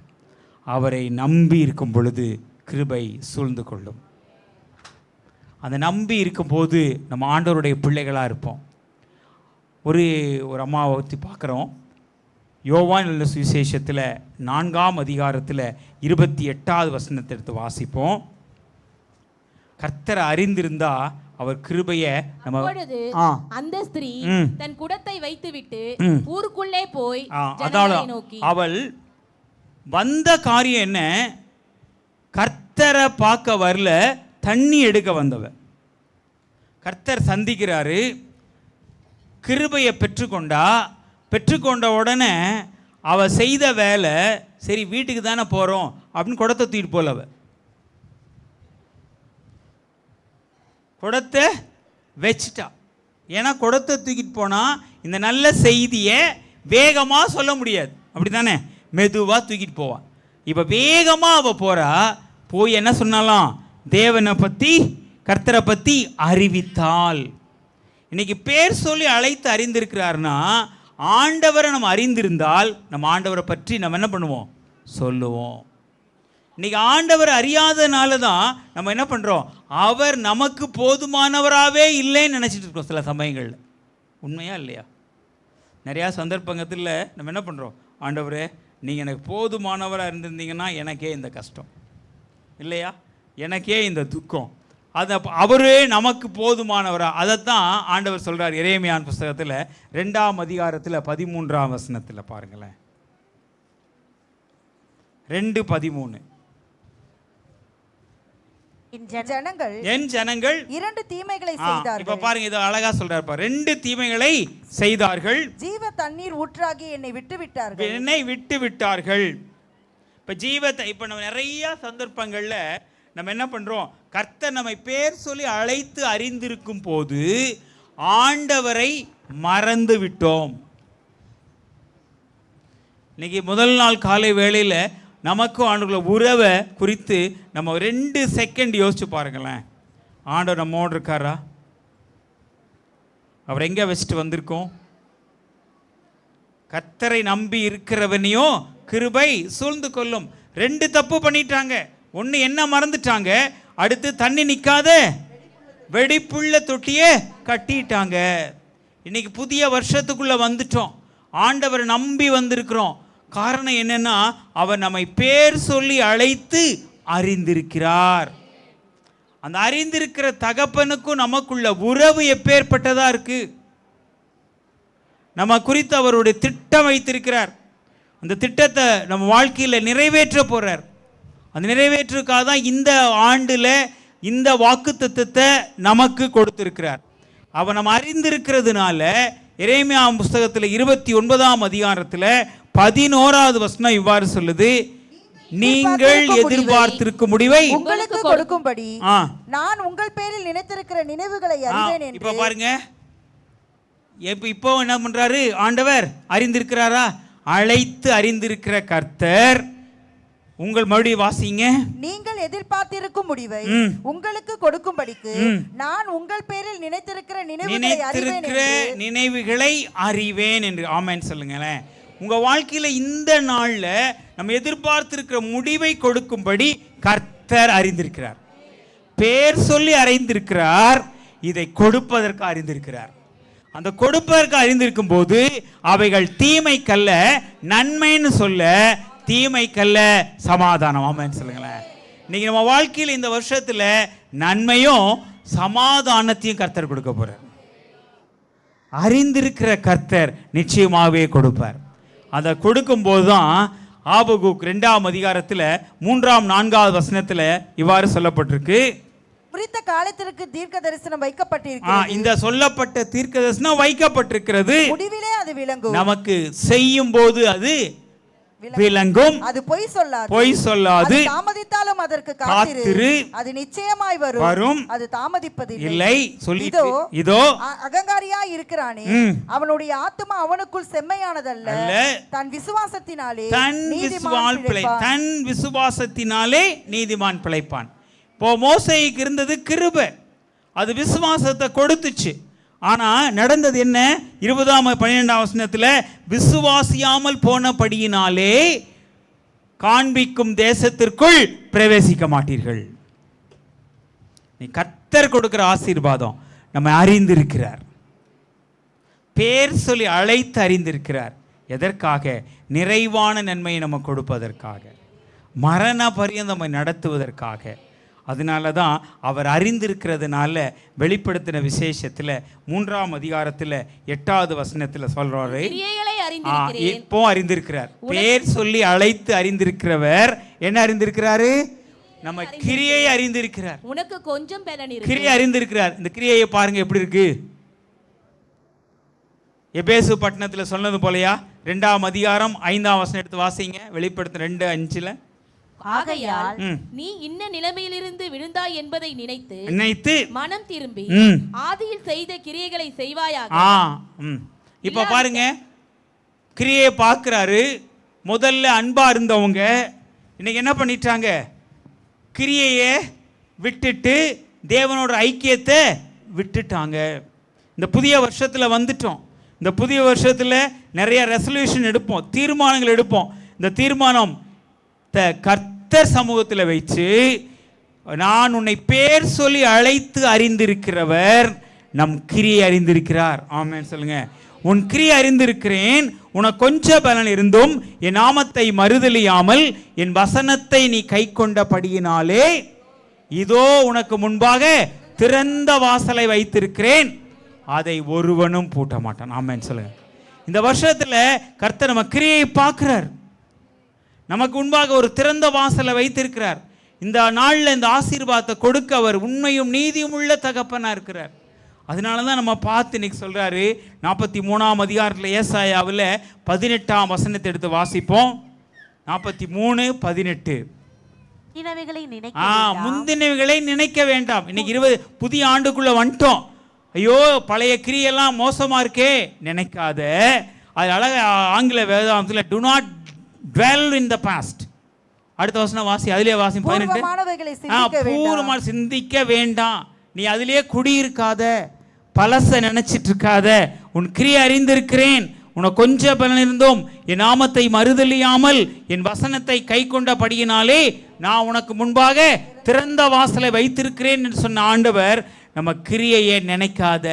அவரை நம்பி இருக்கும் பொழுது கிருபை சூழ்ந்து கொள்ளும். அந்த நம்பி இருக்கும்போது நம்ம ஆண்டவருடைய பிள்ளைகளாக இருப்போம். ஒரு அம்மாவை பற்றி பார்க்குறோம். யோவான் எழுதின சுவிசேஷத்தில் 4ஆம் அதிகாரத்தில் 28வது வசனத்தை எடுத்து வாசிப்போம். கர்த்தரை அறிந்திருந்தா அவர் கிருபையை நம்ம அந்த ஸ்திரீ தன் குடத்தை வைத்துவிட்டு ஊருக்குள்ளே போய் நோக்கி, அவள் வந்த காரியம் என்ன? கர்த்தரை பார்க்க வரல, தண்ணி எடுக்க வந்தவ. கர்த்தர் சந்திக்கிறாரு, கிருபையை பெற்றுக்கொண்ட உடனே அவ செய்த வேலை, சரி வீட்டுக்கு தானே போகிறோம் அப்படின்னு குடத்தை தூக்கிட்டு போல. அவ குடத்தை வச்சிட்டா. ஏன்னா குடத்தை தூக்கிட்டு போனால் இந்த நல்ல செய்தியை வேகமாக சொல்ல முடியாது, அப்படி தானே? மெதுவாக தூக்கிட்டு போவான். இப்போ வேகமாக அவள் போகிறா. போய் என்ன சொன்னாலாம்? தேவனை பற்றி, கர்த்தரை பற்றி அறிவித்தாள். இன்னைக்கு பேர் சொல்லி அழைத்து அறிந்திருக்கிறார்னா ஆண்டவரை நம்ம அறிந்திருந்தால் நம்ம ஆண்டவரை பற்றி நம்ம என்ன பண்ணுவோம், சொல்லுவோம். இன்னைக்கு ஆண்டவர் அறியாதனால தான் நம்ம என்ன பண்ணுறோம், அவர் நமக்கு போதுமானவராகவே இல்லைன்னு நினச்சிட்டு இருக்கோம் சில சமயங்களில். உண்மையா இல்லையா? நிறையா சந்தர்ப்பங்கத்தில் நம்ம என்ன பண்ணுறோம், ஆண்டவரே நீங்கள் எனக்கு போதுமானவராக இருந்திருந்தீங்கன்னா எனக்கே இந்த கஷ்டம் இல்லையா, எனக்கே இந்த துக்கம், அது அவரே நமக்கு போதுமானவரா. அதைத்தான் ஆண்டவர் சொல்கிறார் எரேமியான் புஸ்தகத்தில் 2ஆம் அதிகாரத்தில் 13ஆம் வசனத்தில் பாருங்களேன். 2:13. என் ஜனங்கள் 2 தீமைகளை செய்தார்கள். இப்ப பாருங்க, இது அழகா சொல்றாரு. 2 தீமைகளை செய்தார்கள். ஜீவ தண்ணீர் ஊற்றாகி என்னை விட்டு விட்டார்கள். இப்ப ஜீவத்தை இப்ப நம்ம நிறைய சந்தர்ப்பங்கள்ல நம்ம என்ன பண்றோம், கர்த்தர் நம்மை பேர் சொல்லி அழைத்து அறிந்திருக்கும் போது ஆண்டவரை மறந்து விட்டோம். இன்னைக்கு முதல் நாள் காலை வேளையில் நமக்கும் ஆண்டவர்கள உறவை குறித்து நம்ம 2 செகண்ட் யோசிச்சு பாருங்களேன். ஆண்டவர் நம்மோடு இருக்காரா? அவர் எங்கே வச்சுட்டு வந்திருக்கோம்? கர்த்தரை நம்பி இருக்கிறவனையோ கிருபை சூழ்ந்து கொள்ளும். 2 தப்பு பண்ணிட்டாங்க. ஒன்று என்ன மறந்துட்டாங்க, அடுத்து தண்ணி நிற்காத வெடிப்புள்ள தொட்டியே கட்டிட்டாங்க. இன்னைக்கு புதிய வருஷத்துக்குள்ளே வந்துட்டோம், ஆண்டவரை நம்பி வந்திருக்கிறோம். காரணம் என்னன்னா, அவர் நம்மை பேர் சொல்லி அழைத்து அறிந்திருக்கிறார். அந்த அறிந்திருக்கிற தகப்பனுக்கும் நமக்குள்ள உறவு எப்பேற்பட்டதா இருக்கு. நம்ம குறித்து அவருடைய திட்டம் வைத்திருக்கிறார். அந்த திட்டத்தை நம்ம வாழ்க்கையில் நிறைவேற்ற போறார். அந்த நிறைவேற்றுக்காக தான் இந்த ஆண்டுல இந்த வாக்குத்தத்தத்தை நமக்கு கொடுத்திருக்கிறார். அவர் நம்ம அறிந்திருக்கிறதுனால எரேமியா புஸ்தகத்தில் 29ஆம் அதிகாரத்தில் 11வது வசனம் இவ்வாறு சொல்லுது, நீங்கள் எதிர்பார்த்திருக்கும் முடிவை உங்களுக்கு கொடுக்கும்படி நான் உங்கள் பேரில் நினைத்திருக்கிற நினைவுகளை அறிவேன் என்று. இப்ப பாருங்க, இப்போ என்ன பண்றாரு ஆண்டவர், அறிந்திருக்கிறாரா? அழைத்து அறிந்திருக்கிற கர்த்தர் உங்கள் மறுபடியும் வாசிங்க, நீங்கள் எதிர்பார்த்திருக்கும் முடிவை உங்களுக்கு கொடுக்கும்படிக்கு நான் உங்கள் பேரில் நினைத்திருக்கிற நினைவுகளை அறிவேன் என்று. ஆமென் சொல்லுங்களேன். உங்க வாழ்க்கையில இந்த நாள்ல நம்ம எதிர்பார்த்திருக்கிற முடிவை கொடுக்கும்படி கர்த்தர் அறிந்திருக்கிறார். பேர் சொல்லி அறிந்திருக்கிறார், இதை கொடுப்பதற்கு அறிந்திருக்கிறார். அந்த கொடுப்பதற்கு அறிந்திருக்கும் போது அவைகள் தீமைக்கல்ல நன்மைன்னு சொல்ல, தீமைக்கல்ல சமாதானம். ஆமென் சொல்லுங்களேன். இன்னைக்கு நம்ம வாழ்க்கையில் இந்த வருஷத்துல நன்மையும் சமாதானத்தையும் கர்த்தர் கொடுக்க போறார். அறிந்திருக்கிற கர்த்தர் நிச்சயமாகவே கொடுப்பார். அதை கொடுக்கும் போதுதான் ஆபகுக் 2ஆம் அதிகாரத்தில் 3ஆம் 4ஆவது வசனத்தில் இவ்வாறு சொல்லப்பட்டிருக்கு, குறித்த காலத்திற்கு தீர்க்க தரிசனம் வைக்கப்பட்டிருக்கிறது. இந்த சொல்லப்பட்ட தீர்க்க தரிசனம் வைக்கப்பட்டிருக்கிறது. முடிவிலே அது விளங்கும். நமக்கு செய்யும் போது அது விளங்கும். அது பொய் சொல்லாது. தாமதித்தாலும் அதற்கு காத்திரு. அது நிச்சயமாய் வரும். அது தாமதிப்பதில்லை. இதோ அகங்காரியாய் இருக்கிறானே, அவனுடைய ஆத்துமா அவனுக்குள் செம்மையானதல்ல, தன் விசுவாசத்தினாலே நீதிமான் பிழைப்பான். இப்போ மோசேக்கு இருந்தது கிருபை, அது விசுவாசத்தை கொடுத்துச்சு. ஆனா நடந்தது என்ன? 12ஆம் வசனத்துல, விசுவாசியாமல் போனபடியினாலே காண்பிக்கும் தேசத்திற்குள் பிரவேசிக்க மாட்டீர்கள். நீ கர்த்தர் கொடுக்கிற ஆசீர்வாதம் நம்ம அறிந்திருக்கிறார். பேர் சொல்லி அழைத்து அறிந்திருக்கிறார். எதற்காக? நிறைவான நன்மையை நம்ம கொடுப்பதற்காக, மரண பரியந்தம் நம்மை நடத்துவதற்காக. அதனால தான் அவர் அறிந்திருக்கிறதுனால வெளிப்படுத்தின விசேஷத்தில் 3ஆம் அதிகாரத்தில் 8வது வசனத்தில் சொல்றாரு, இப்போ அறிந்திருக்கிறார். பேர் சொல்லி அழைத்து அறிந்திருக்கிறவர் என்ன அறிந்திருக்கிறாரு? நம்ம கிரியை அறிந்திருக்கிறார். உனக்கு கொஞ்சம் பலன் இருக்கு. கிரியை அறிந்திருக்கிறார். இந்த கிரியையை பாருங்க எப்படி இருக்கு. எபேசு பட்டணத்தில் சொன்னது போலயா? 2ஆம் அதிகாரம் 5ஆம் வசனம் எடுத்து வாசிங்க. வெளிப்படுத்தின 2:5. ஆகையால் நீ இன்ன நிலைமையிலிருந்து விழுந்தாய் என்பதை நினைத்து மனம் திரும்பி ஆதியில் செய்த கிரியைகளை செய்வாயாக. இப்ப பாருங்க, கிரியை பார்க்கிறாரு. முதல்ல அன்பா இருந்தவங்க இன்னைக்கு என்ன பண்ணிட்டாங்க? கிரியையை விட்டுட்டு தேவனோட ஐக்கியத்தை விட்டுட்டாங்க. இந்த புதிய வருஷத்துல வந்துட்டோம். இந்த புதிய வருஷத்தில் நிறைய ரெசல்யூஷன் எடுப்போம், தீர்மானங்கள் எடுப்போம். இந்த தீர்மானம் கர்த்தர் சமூகத்தில் வைத்து, நான் உன்னை பேர் சொல்லி அழைத்து அறிந்திருக்கிறவர் நம் கிரியை அறிந்திருக்கிறார். ஆமென் சொல்லுங்க. உன் கிரியை அறிந்திருக்கிறேன், உனக்கு கொஞ்ச பலன் இருந்தும் என் நாமத்தை மறுதலியாமல் என் வசனத்தை நீ கை கொண்டபடியினாலே இதோ உனக்கு முன்பாக திறந்த வாசலை வைத்திருக்கிறேன், அதை ஒருவனும் பூட்ட மாட்டான். ஆமென் சொல்லுங்க. இந்த வருஷத்துல கர்த்தர் நம்ம கிரியை பார்க்கிறார், நமக்கு முன்பாக ஒரு திறந்த வாசலை வைத்திருக்கிறார். இந்த நாளில் இந்த ஆசீர்வாதத்தை கொடுக்க அவர் உண்மையும் நீதியும் உள்ள தகப்பனா இருக்கிறார். அதனால தான் நம்ம பார்த்து இன்னைக்கு சொல்றாரு 43ஆம் அதிகாரத்தில் ஏசாயாவில் 18ஆம் வசனத்தை எடுத்து வாசிப்போம். 43:18. முந்தினவைகளை நினைக்க வேண்டாம். இன்னைக்கு 20 புதிய ஆண்டுக்குள்ள வந்துட்டோம். ஐயோ பழைய கிரியெல்லாம் மோசமா இருக்கே நினைக்காத. அது அழக ஆங்கில வேதாந்தத்தில் do not dwell in the past. அடுத்த வசனம் வாசி, அதிலே வாசி 18. பூர்வமாக சிந்திக்க வேண்டாம், நீ அதிலே குடியிருக்காத, பழச நினைச்சிட்டு இருக்காத. உன் கிரியை அறிந்திருக்கிறேன், உனக்கு கொஞ்ச பலன் இருந்தோம் என் நாமத்தை மறுதலியாமல் என் வசனத்தை கை கொண்டபடியினாலே நான் உனக்கு முன்பாக திறந்த வாசலை வைத்திருக்கிறேன் என்று சொன்ன ஆண்டவர் நம்ம கிரியையை நினைக்காத,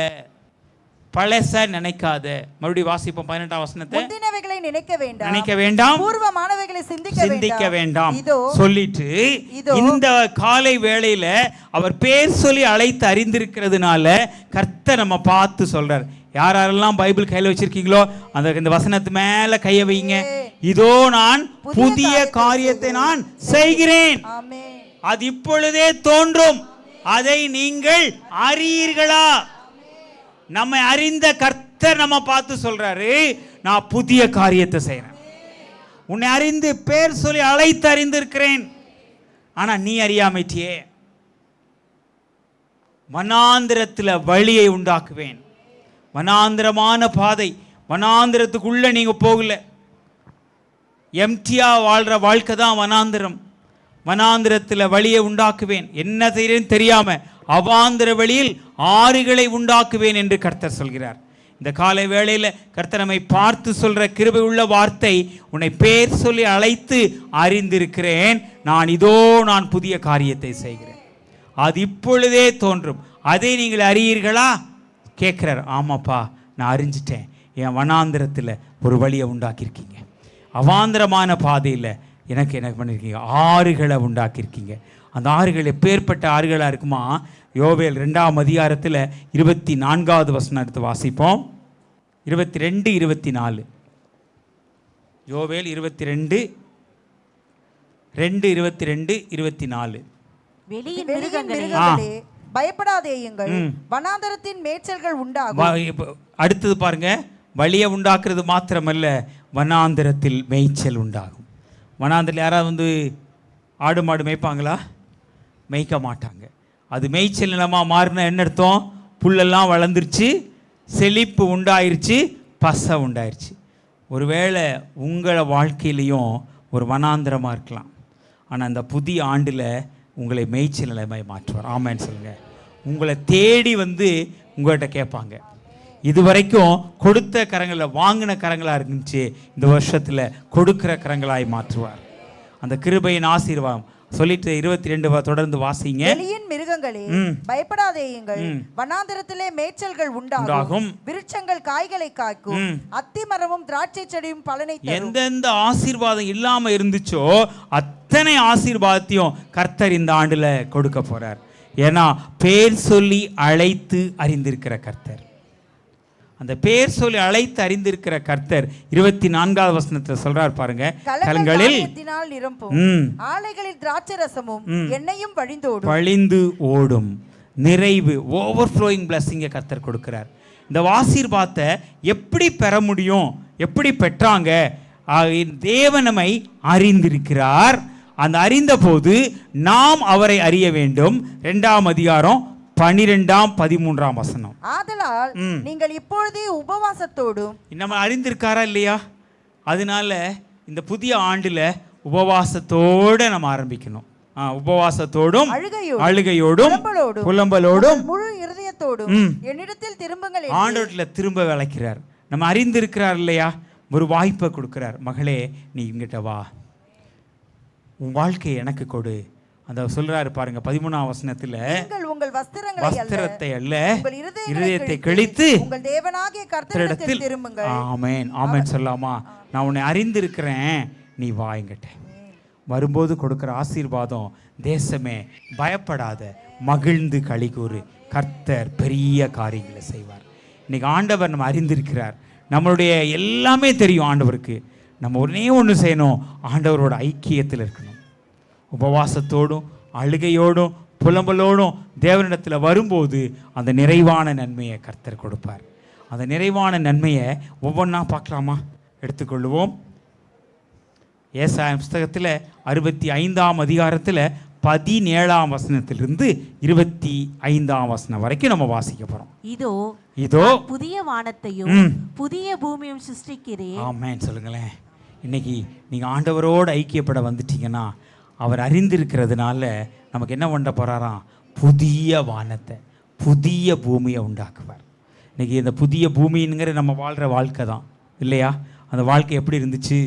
பழச நினைக்காத. மறுபடியும் வாசிப்போம் 18ஆம் வசனத்தை. முந்தினவைகளை நினைக்க வேண்டாம், பூர்வமானவைகளை சிந்திக்க வேண்டாம் சொல்லிட்டு இந்த காலை வேளையில அவர் பேர் சொல்லி அழைத்து அறிந்திருக்கிறதுனால கர்த்தர் நம்ம பார்த்து சொல்றார். யாரெல்லாம் பைபிள் கையில் வச்சிருக்கீங்களோ அந்த இந்த வசனத்து மேல கையை வைங்க. இதோ நான் புதிய காரியத்தை நான் செய்கிறேன், அது இப்பொழுதே தோன்றும், அதை நீங்கள் அறியீர்களா? நம்மை அறிந்த கர்த்தர் நம்ம பார்த்து சொல்றாரு, நான் புதிய காரியத்தை செய்யறேன். உன்னை அறிந்து பேர் சொல்லி அழைத்து அறிந்திருக்கிறேன், ஆனா நீ அறியாமைட்டியே. வனாந்திரத்தில் வழியை உண்டாக்குவேன். வனாந்திரமான பாதை, வனாந்திரத்துக்குள்ள நீங்க போகல. எம்டியா வாழ்ற வாழ்க்கை தான் வனாந்திரம். வனாந்திரத்தில் வழியை உண்டாக்குவேன், என்ன செய்யறேன்னு தெரியாம அவாந்திர வழியில் ஆறுகளை உண்டாக்குவேன் என்று கர்த்தர் சொல்கிறார். இந்த காலை வேளையில் கர்த்தர் நம்மை பார்த்து சொல்ற கிருபை உள்ள வார்த்தை, உன்னை பேர் சொல்லி அழைத்து அறிந்திருக்கிறேன், நான் புதிய காரியத்தை செய்கிறேன், அது இப்பொழுதே தோன்றும், அதை நீங்கள் அறியீர்களா கேட்கிறார். ஆமாப்பா நான் அறிஞ்சிட்டேன், என் வனாந்திரத்தில் ஒரு வழியை உண்டாக்கியிருக்கீங்க, அவாந்திரமான பாதையில் எனக்கு என்ன பண்ணியிருக்கீங்க, ஆறுகளை உண்டாக்கியிருக்கீங்க. அந்த ஆறுகள் எப்பேற்பட்ட ஆறுகளாக இருக்குமா? யோவேல் 2ஆம் அதிகாரத்தில் 24வது வசனம் எடுத்து வாசிப்போம். 22, 24. யோவேல் 22, 22, 24. பயப்படாதேயுங்கள், வனாந்தரத்தின் மேய்ச்சல்கள் உண்டாகும். அடுத்தது பாருங்க, வழியை உண்டாக்குறது மாத்திரமல்ல, வனாந்தரத்தில் மேய்ச்சல் உண்டாகும். வனாந்தரத்தில் யாராவது ஆடு மாடு மேய்ப்பாங்களா? மேய்க்க மாட்டாங்க. அது மேய்ச்சல் நிலமாக மாறினா என்ன அர்த்தம்? புல்லெல்லாம் வளர்ந்துருச்சு, செழிப்பு உண்டாயிருச்சு, பசை உண்டாயிருச்சு. ஒருவேளை உங்களை வாழ்க்கையிலையும் ஒரு வனாந்திரமாக இருக்கலாம், ஆனால் அந்த புதிய ஆண்டில் உங்களை மேய்ச்சல் நிலைமையை மாற்றுவார். ஆமான்னு சொல்லுங்கள். உங்களை தேடி வந்து உங்கள்கிட்ட கேட்பாங்க. இது வரைக்கும் கொடுத்த கரங்களில் வாங்கின கரங்களாக இருந்துச்சு, இந்த வருஷத்தில் கொடுக்கிற கரங்களாய் மாற்றுவார். அந்த கிருபையின் ஆசீர்வாதம் சொல்லிட்டு 22 தொடர்ந்து வாசிங்க. வெளியின் மிருகங்களே பயப்படாதேயுங்கள், வனாந்திரத்திலே மேய்ச்சல்கள் உண்டாகும், விருட்சங்கள் காய்களை காய்க்கும், அத்தி மரமும் திராட்சை செடியும் பலனை தரும். எந்தெந்த ஆசீர்வாதம் இல்லாம இருந்துச்சோ அத்தனை ஆசீர்வாதத்தையும் கர்த்தர் இந்த ஆண்டுல கொடுக்க போறார். ஏன்னா பேர் சொல்லி அழைத்து அறிந்திருக்கிற கர்த்தர், அந்த பேர் சொல்லி அழைத்து அறிந்திருக்கிற கர்த்தர் 24வது வசனத்தில் சொல்றார் பாருங்க. கலங்களில் ஆலைகளில் திராட்சை ரசமும் எண்ணெயும் வழிந்து ஓடும், நிறைவு, ஓவர்ஃப்ளோயிங் பிளஸிங்க கர்த்தர் கொடுக்கிறார். இந்த ஆசீர்வாதத்தை எப்படி பெற முடியும், எப்படி பெற்றாங்க? தேவன் நம்மை அறிந்திருக்கிறார். அந்த அறிந்த போது நாம் அவரை அறிய வேண்டும். 2ஆம் அதிகாரம் 12ஆம் 13ஆம் வசனம். ஆதலால் நீங்கள் இப்பொழுதே உபவாசத்தோடும். நம்ம அறிந்திருக்காரா இல்லையா? அதனால இந்த புதிய ஆண்டுல உபவாசத்தோட நம்ம ஆரம்பிக்கணும். உபவாசத்தோடும் அழுகையோடும் புலம்பலோடும் முழு இருதயத்தோடும் என்னிடத்தில் திரும்புங்கள். ஆண்டவர்ல திரும்ப அழைக்கிறார். நம்ம அறிந்திருக்கிறார் இல்லையா, ஒரு வாய்ப்பை கொடுக்கிறார். மகளே, நீ இங்கிட்ட வா, உன் வாழ்க்கையை எனக்கு கொடு. அந்த சொல்றாரு பாருங்க 13ஆம் வசனத்துல, உங்கள் வஸ்திரத்தை அல்ல உங்கள் இருதயத்தை கிழித்து உங்கள் தேவனாகிய கர்த்தரிடத்தில் திரும்புங்கள். ஆமென் ஆமென் சொல்லாமா? நான் உன்னை அறிந்திருக்கிறேன், நீ வா என்கிட்ட. வரும்போது கொடுக்குற ஆசீர்வாதம், தேசமே பயப்படாத, மகிழ்ந்து களிகூறு, கர்த்தர் பெரிய காரியங்களை செய்வார். இன்னைக்கு ஆண்டவர் நம்ம அறிந்திருக்கிறார், நம்மளுடைய எல்லாமே தெரியும் ஆண்டவருக்கு. நம்ம ஒன்றே ஒன்று செய்யணும், ஆண்டவரோட ஐக்கியத்தில் இருக்கணும். உபவாசத்தோடும் அழுகையோடும் புலம்பலோடும் தேவனிடத்தில் வரும்போது அந்த நிறைவான நன்மையை கர்த்தர் கொடுப்பார். அந்த நிறைவான நன்மையை ஒவ்வொன்றா பார்க்கலாமா? எடுத்துக்கொள்வோம். ஏசாயா புஸ்தகத்தில் 65ஆம் அதிகாரத்தில் 17ஆம் வசனத்திலிருந்து 25ஆம் வசனம் வரைக்கும் நம்ம வாசிக்க போகிறோம். இதோ புதிய வானத்தையும் புதிய பூமியும் சிருஷ்டிக்கிறேன். ஆமென் சொல்லுங்களேன். இன்னைக்கு நீங்கள் ஆண்டவரோடு ஐக்கியப்பட வந்துட்டீங்கன்னா, அவர் அறிந்திருக்கிறதுனால நமக்கு என்ன பண்ண போகிறாராம்? புதிய வானத்தை புதிய பூமியை உண்டாக்குவார். இன்றைக்கி இந்த புதிய பூமிங்கிற நம்ம வாழ்கிற வாழ்க்கை தான் இல்லையா? அந்த வாழ்க்கை எப்படி இருந்துச்சு?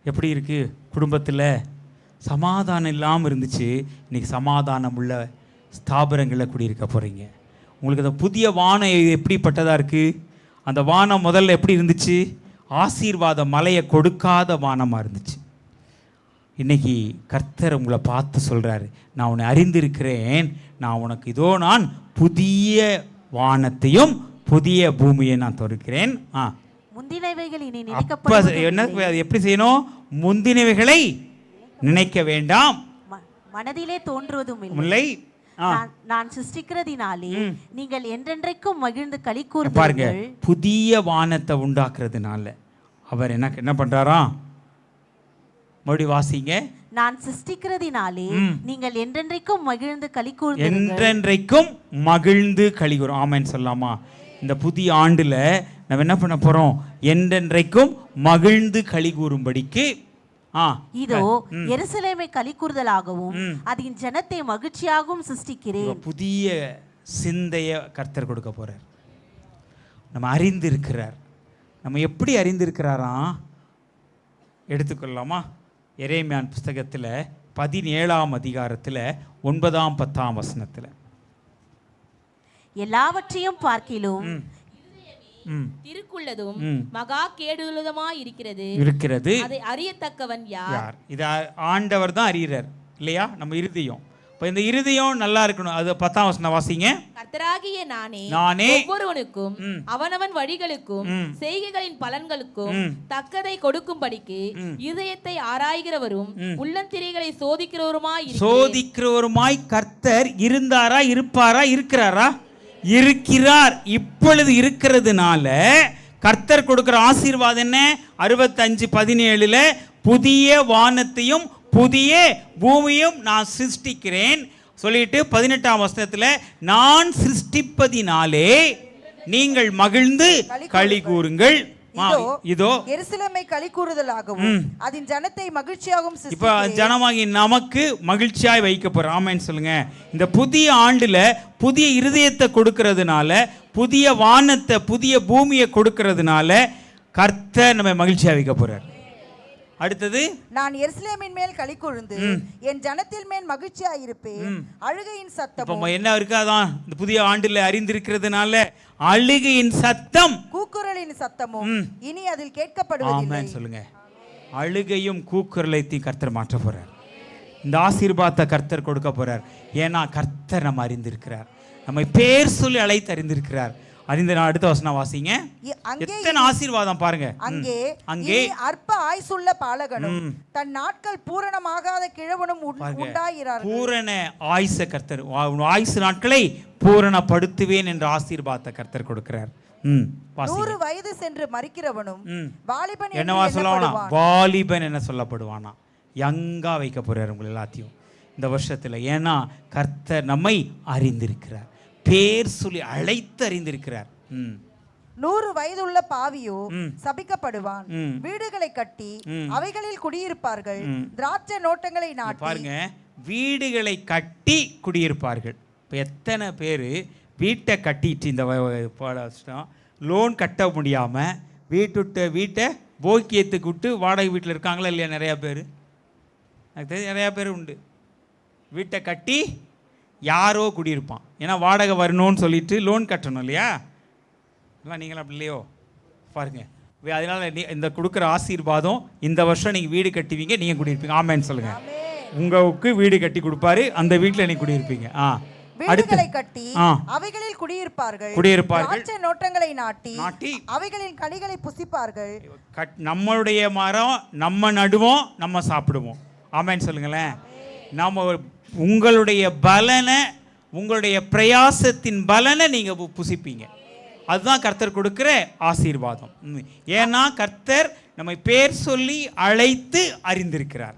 எப்படி இருக்குது? குடும்பத்தில் சமாதானம் இல்லாமல் இருந்துச்சு. இன்றைக்கி சமாதானம் உள்ள ஸ்தாபனங்களில் குடியிருக்க போகிறீங்க. உங்களுக்கு அந்த புதிய வானம் எப்படிப்பட்டதாக இருக்குது? அந்த வானம் முதல்ல எப்படி இருந்துச்சு? ஆசீர்வாத மலையை கொடுக்காத வானமாக இருந்துச்சு. இன்றைக்கி கர்த்தர் உங்களை பார்த்து சொல்கிறாரு, நான் உன்னை அறிந்திருக்கிறேன், நான் உனக்கு இதோ நான் புதிய வானத்தையும் புதிய பூமியை நான் தொடுக்கிறேன். முந்தினவைகள் இனி என்ன எப்படி செய்யணும்? முந்தினவைகளை நினைக்க வேண்டாம், மனதிலே தோன்றுவதும் இல்லை. நான் சிருஷ்டிக்கிறதினாலே நீங்கள் என்றென்றைக்கும் மகிழ்ந்து களி கூறுங்கள். பாருங்க, புதிய வானத்தை உண்டாக்குறதுனால அவர் என்ன பண்றாராம்? மறுபடியும் வாசிங்க. நான் சிருஷ்டிக்கிறதினாலே நீங்கள் என்றென்றைக்கும் மகிழ்ந்து களி கூறுங்கள். என்றென்றைக்கும் மகிழ்ந்து களி கூறும். ஆமென் சொல்லாமா? இந்த புதிய ஆண்டுல நம்ம என்ன பண்ண போறோம்? என்றென்றைக்கும் மகிழ்ந்து களி கூறும்படிக்கு இதோ எருசலேமை களி கூறுதலாகவும் அதன் ஜனத்தை மகிழ்ச்சியாகவும் சிருஷ்டிக்கிறேன். புதிய சிந்தைய கர்த்தர் கொடுக்க போறார். நம்ம அறிந்திருக்கிறார். நம்ம எப்படி அறிந்திருக்கிறாராம்? எடுத்துக்கொள்ளலாமா? எரேமியான் புஸ்தகத்தில் 17ஆம் அதிகாரத்தில் 9ஆம் 10ஆம் வசனத்தில், எல்லாவற்றையும் பார்க்கிலும் திருக்குள்ளதும் மகா கேடுள்ளதுமாய் இருக்கிறது. அதை அறியத்தக்கவன் யார்? இத ஆண்டவர் தான் அறியறார் இல்லையா? நம்ம இருதயம். இப்ப இந்த இருதயம் நல்லா இருக்கணும். அது 10ஆம் வசனம் வாசிங்க. கர்த்தராகிய நானே ஒவ்வொருவனுக்கும் அவனவன் வழிகளுக்கும் செய்கைகளின் பலன்களுக்கும் தக்கதை கொடுக்கும்படிக்கு இதயத்தை ஆராய்கிறவரும் உள்ளந்திரைகளை சோதிக்கிறவருமாய் கர்த்தர் இருந்தாரா? இருப்பாரா? இருக்கிறாரா? இருக்கிறார். இப்பொழுது இருக்கிறதுனால கர்த்தர் கொடுக்கிற ஆசீர்வாதம் என்ன? 65:17 புதிய வானத்தையும் புதிய பூமியும் நான் சிருஷ்டிக்கிறேன் சொல்லிட்டு 18ஆம் வசனத்தில், நான் சிருஷ்டிப்பதினாலே நீங்கள் மகிழ்ந்து களி கூறுங்கள். இதோ எருசலேமை களி கூறுதலாகவும் அதன் ஜனத்தை மகிழ்ச்சியாகவும். இப்ப ஜனமாகி நமக்கு மகிழ்ச்சியாய் வைக்க போறோம். ஆமென் சொல்லுங்க. இந்த புதிய ஆண்டுல புதிய இருதயத்தை கொடுக்கறதுனால, புதிய வானத்தை புதிய பூமியை கொடுக்கறதுனால கர்த்தர் நம்ம மகிழ்ச்சியா வைக்க போறார். அடுத்தது, நான் எருசலேமின் மேல் களி கூர்ந்து என் ஜனத்தின் மேல் மகிழ்ச்சியாய் இருப்பேன். அழுகையின் சத்தம் என்ன இருக்காதான்? இந்த புதிய ஆண்டுல அறிந்திருக்கிறதுனால அழுகையின் சத்தம், கூக்குரலின் சத்தமும் இனி அதில் கேட்கப்படுவதில்லை. சொல்லுங்க. அழுகையும் கூக்குரலையும் கர்த்தர் மாற்ற போறார். இந்த ஆசீர்வாதத்தை கர்த்தர் கொடுக்க போறார். ஏன்னா கர்த்தர் நம்ம அறிந்திருக்கிறார், நம்மை பேர் சொல்லி அழைத்து அறிந்திருக்கிறார். அடுத்த வசனம் வாசிங்க. எத்தனை ஆசீர்வாதம் பாருங்க. அங்கே அற்ப ஆயுசுள்ள பாலகனும் தன் நாட்கள் பூரணமாகாத கிழவனும் உண்டாகிறார். பூரண ஆயுச கர்த்தர் ஆயுசு நாட்களை பூரணப்படுத்துவேன் என்ற ஆசீர்வாதத்தை கர்த்தர் கொடுக்கிறார். 100 வயது சென்று மரிக்கிறவனும் வாலிபன் என்னவா சொல்லவானா? வாலிபன் என்ன சொல்லப்படுவானா? யங்கா வைக்க போறார் உங்களை எல்லாத்தையும் இந்த வருஷத்துல. ஏன்னா கர்த்தர் நம்மை அறிந்திருக்கிறார், பேர் சொல்லி அழைத்து அறிந்திருக்கிறார். 100 வயதுள்ள பாவியோ சபிக்கப்படுவான். வீடுகளை கட்டி அவைகளில் குடியிருப்பார்கள், திராட்சை நோட்டங்களை நாட்டி. பாருங்க, வீடுகளை கட்டி குடியிருப்பார்கள். இப்போ எத்தனை பேர் வீட்டை கட்டிட்டு இந்த லோன் கட்ட முடியாமல் வீட்டை போக்கியத்துக்கு விட்டு வாடகை வீட்டில் இருக்காங்களா இல்லையா? நிறையா பேர், எனக்கு தெரிஞ்ச நிறையா பேர் உண்டு. வீட்டை கட்டி யாரோ குடியிருப்பான், ஏன்னா வாடகை வரணும்னு சொல்லிட்டு லோன் கட்டணும் இல்லையா? எல்லாம் நீங்களும் அப்படி இல்லையோ பாருங்கள். அதனால் இந்த கொடுக்குற ஆசீர்வாதம், இந்த வருஷம் நீங்கள் வீடு கட்டுவீங்க, நீங்கள் குடியிருப்பீங்க. ஆமேன்னு சொல்லுங்கள். உங்களுக்கு வீடு கட்டி கொடுப்பாரு, அந்த வீட்டில் நீங்கள் குடியிருப்பீங்க. வீடுகளை கட்டி அவைகளில் குடியிருப்பார்கள். திராட்சை தோட்டங்களை நாட்டி அவைகளின் கனிகளை புசிப்பார்கள். நம்மளுடைய மரம் நம்ம நடுவோம், நம்ம சாப்பிடுவோம். ஆமேன்னு சொல்லுங்களேன். நம்ம உங்களுடைய பலனை, உங்களுடைய பிரயாசத்தின் பலனை நீங்கள் புசிப்பீங்க. அதுதான் கர்த்தர் கொடுக்கிற ஆசீர்வாதம். ஏன்னா கர்த்தர் நம்மை பேர் சொல்லி அழைத்து அறிந்திருக்கிறார்.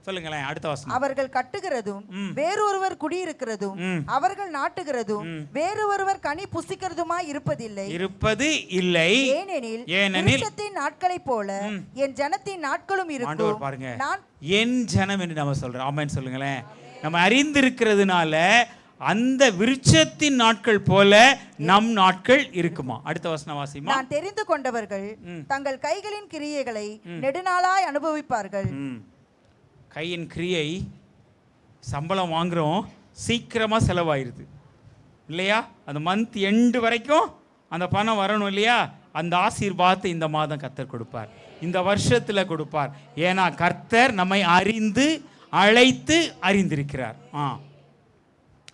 சொல்லுங்களேன் அடுத்த வசனம். அவர்கள் கட்டுகிறதும் வேறொருவர் குடியிருக்கிறதும் அவர்கள் நாட்டுகிறதும் வேறொருவர் கனி புசிக்கிறதுமாய் இருப்பது இல்லை. ஏனெனில் நாட்களைப் போல என் ஜனத்தின் நாட்களும் இருக்கும். பாருங்க, என் ஜனம் என்று நம்ம சொல்றோம். ஆமென் சொல்லுங்களேன். நம்ம அறிந்திருக்கிறதுனால அந்த விருட்சத்தின் நாட்கள் போல நம் நாட்கள் இருக்குமா? அடுத்த வசனம் வாசிமா. நான் தெரிந்து கொண்டவர்கள் தங்கள் கைகளின் கிரியைகளை நெடுநாளாய் அனுபவிப்பார்கள். கையின் கிரியை, சம்பளம் வாங்குறோம், சீக்கிரமாக செலவாயிருது இல்லையா? அந்த மந்த் எண்டு வரைக்கும் அந்த பணம் வரணும் இல்லையா? அந்த ஆசீர்வாதத்தை இந்த மாதம் கர்த்தர் கொடுப்பார், இந்த வருஷத்தில் கொடுப்பார். ஏன்னா கர்த்தர் நம்மை அறிந்து அழைத்து அறிந்திருக்கிறார்.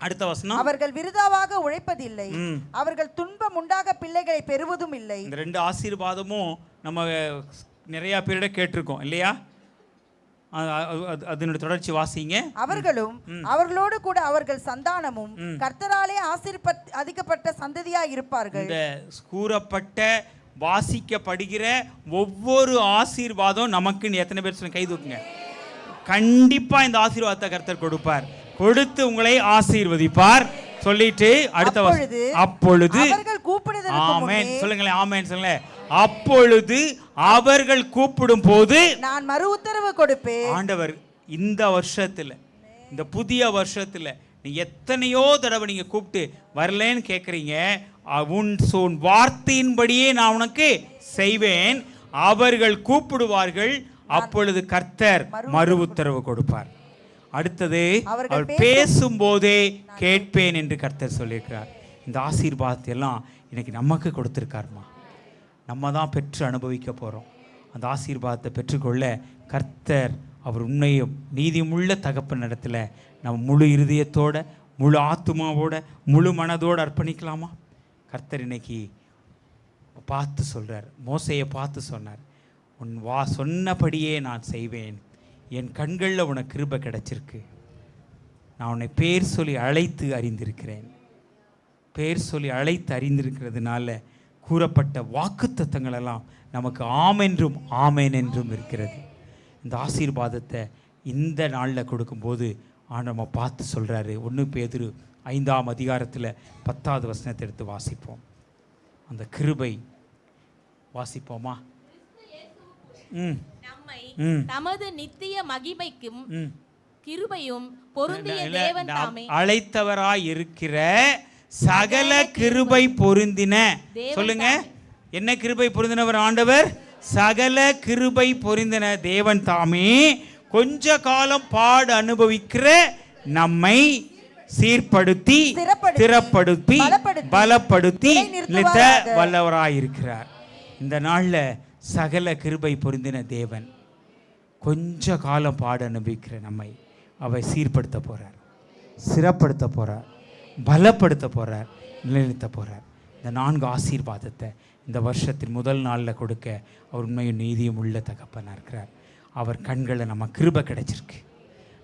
அடுத்த வசனம். அவர்கள் விருதாவாக உழைப்பதில்லை, அவர்கள் துன்பம் உண்டாக பிள்ளைகளை பெறுவதும் இல்லை. இந்த ரெண்டு ஆசீர்வாதமும் நம்ம நிறைய பேரிட கேட்டிருக்கோம் இல்லையா? அதனுடைய தொடர்ச்சி வாசிங்க. அவர்களும் அவர்களோடு கூட அவர்கள் சந்தானமும் கர்த்தராலே அதிகப்பட்ட சந்ததியா இருப்பார்கள். இந்த கூறப்பட்ட வாசிக்கப்படுகிற ஒவ்வொரு ஆசீர்வாதம் நமக்குன்னு எத்தனை பேர் சொல்லுங்க? கை தூக்குங்க. கண்டிப்பா இந்த ஆசீர்வாதத்தை கர்த்தர் கொடுப்பார், கொடுத்து உங்களை ஆசீர்வதிப்பார். சொல்லிட்டு அடுத்த அப்பொழுது அவர்கள் கூப்பிடுவதற்கு ஆமென் சொல்லுங்களேன். ஆமென் சொல்லுங்களேன். அப்பொழுது அவர்கள் கூப்பிடும் போது நான் மறு உத்தரவு கொடுப்பேன். ஆண்டவர் இந்த வருஷத்துல, இந்த புதிய வருஷத்துல நீங்க எத்தனையோ தடவை நீங்க கூப்பிட்டு வரலன்னு கேட்குறீங்க. உன் வார்த்தையின்படியே நான் உனக்கு செய்வேன். அவர்கள் கூப்பிடுவார்கள், அப்பொழுது கர்த்தர் மறு உத்தரவு கொடுப்பார். அடுத்தது அவர் பேசும்போதே கேட்பேன் என்று கர்த்தர் சொல்லியிருக்கிறார். இந்த ஆசீர்வாதத்தை எல்லாம் இன்னைக்கு நமக்கு கொடுத்துருக்காருமா. நம்ம தான் பெற்று அனுபவிக்க போகிறோம். அந்த ஆசீர்வாதத்தை பெற்றுக்கொள்ள கர்த்தர் அவர் உண்மையும் நீதியுமுள்ள தகப்பன் இடத்துல நம்ம முழு இருதயத்தோட, முழு ஆத்துமாவோட, முழு மனதோடு அர்ப்பணிக்கலாமா? கர்த்தர் இன்னைக்கு பார்த்து சொல்கிறார், மோசையை பார்த்து சொன்னார், உன் சொன்னபடியே நான் செய்வேன், என் கண்களில் உனக்கு கிருபை கிடைச்சிருக்கு, நான் உன்னை பேர் சொல்லி அழைத்து அறிந்திருக்கிறேன். பேர் சொல்லி அழைத்து அறிந்திருக்கிறதுனால கூறப்பட்ட வாக்குத்தத்தங்களெல்லாம் நமக்கு ஆமென்றும் ஆமேன் என்றும் இருக்கிறது. இந்த ஆசீர்வாதத்தை இந்த நாளில் கொடுக்கும்போது நம்ம பார்த்து சொல்கிறாரு. 1 பேதுரு 5ஆம் அதிகாரத்தில் 10வது வசனத்தை எடுத்து வாசிப்போம். அந்த கிருபை வாசிப்போமா? தமது நித்திய மகிமைக்கும் கிருபையும் பொருந்திய தேவன் தாமே அழைத்தவராய் இருக்கிற சகல கிருபை பொருந்தின, சொல்லுங்க, என்ன கிருபை பொருந்தினவர் ஆண்டவர்? சகல கிருபை பொருந்தின தேவன் தாமே கொஞ்ச காலம் பாடு அனுபவிக்கிற நம்மை சீர்படுத்தி திறப்படுத்தி பலப்படுத்தி நிறுத்த வல்லவராயிருக்கிறார். இந்த நாளில் சகல கிருபை பொருந்தின தேவன் கொஞ்ச காலம் பாடு அனுபவிக்கிற நம்மை அவை சீர்படுத்த போகிறார், சிறப்படுத்த போகிறார், பலப்படுத்த போகிறார், நிலைநிறுத்த போகிறார். இந்த 4 ஆசீர்வாதத்தை இந்த வருஷத்தின் முதல் நாளில் கொடுக்க அவர் உண்மையும் நீதியும் உள்ள தகப்பனாக இருக்கிறார். அவர் கண்களில் நம்ம கிருபை கிடைச்சிருக்கு,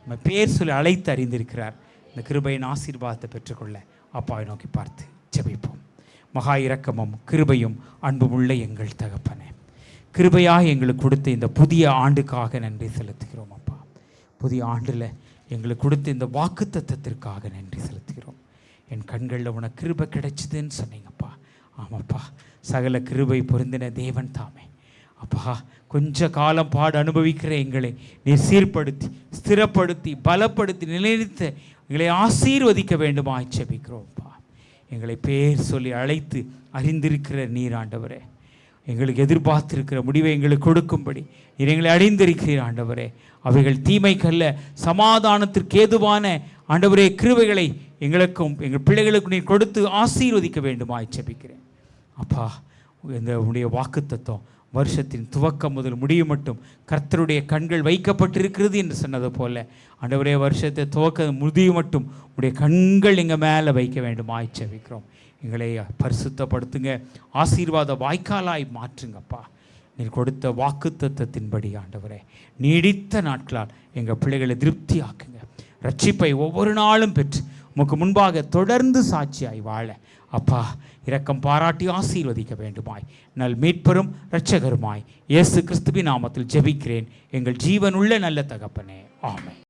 நம்ம பேர் சொல்லி அழைத்து அறிந்திருக்கிறார். இந்த கிருபையின் ஆசீர்வாதத்தை பெற்றுக்கொள்ள அப்பாவை நோக்கி பார்த்து ஜெபிப்போம். மகா இரக்கமும் கிருபையும் அன்பும் உள்ள எங்கள் தகப்பனே, கிருபையாக எங்களுக்கு கொடுத்த இந்த புதிய ஆண்டுக்காக நன்றி செலுத்துகிறோம் அப்பா. புதிய ஆண்டில் எங்களுக்கு கொடுத்த இந்த வாக்குத்தத்தத்திற்காக நன்றி செலுத்துகிறோம். என் கண்களில் உனக்கு கிருபை கிடைச்சிதுன்னு சொன்னீங்கப்பா. ஆமாப்பா, சகல கிருபை பொருந்தின தேவன் தாமே அப்பா, கொஞ்ச காலம் பாடு அனுபவிக்கிற எங்களை நீர் சீர்படுத்தி ஸ்திரப்படுத்தி பலப்படுத்தி நிலைநிறுத்த எங்களை ஆசீர்வதிக்க வேண்டுமா ஜெபிக்கிறோம்ப்பா. எங்களை பேர் சொல்லி அழைத்து அறிந்திருக்கிற நீர் ஆண்டவரே. எங்களுக்கு எதிர்பார்த்திருக்கிற முடிவை எங்களுக்கு கொடுக்கும்படி நீர் எங்களை அறிந்திருக்கிறீர் ஆண்டவரே. அவைகள் தீமைக்கல்ல, சமாதானத்திற்கு ஏதுவான ஆண்டவரே கிருபைகளை எங்களுக்கும் எங்கள் பிள்ளைகளுக்கும் நீர் கொடுத்து ஆசீர்வதிக்க வேண்டுமாய் ஜெபிக்கிறேன். அப்பா, இந்த உடைய வாக்குத்தத்தம் வருஷத்தின் துவக்கம் முதல் முடியும் மட்டும் கர்த்தருடைய கண்கள் வைக்கப்பட்டிருக்கிறது என்று சொன்னது போல ஆண்டவரே, வருஷத்தை துவக்க முடியும் மட்டும் உடைய கண்கள் எங்கள் மேலே வைக்க வேண்டுமாய் ஜெபிக்கிறோம். எங்களை பரிசுத்தப்படுத்துங்க, ஆசீர்வாத வாய்க்காலாய் மாற்றுங்கப்பா. நீர் கொடுத்த வாக்குத்தத்தத்தின்படி ஆண்டவரே நீடித்த நாட்களால் எங்கள் பிள்ளைகளை திருப்தி ஆக்குங்க. ரட்சிப்பை ஒவ்வொரு நாளும் பெற்று உமக்கு முன்பாக தொடர்ந்து சாட்சியாய் வாழ அப்பா இரக்கம் பாராட்டி ஆசீர்வதிக்க வேண்டுமாய் நல் மீட்பரும் இரட்சகருமாய் இயேசு கிறிஸ்துவின் நாமத்தில் ஜெபிக்கிறேன் எங்கள் ஜீவனுள்ள நல்ல தகப்பனே, ஆமென்.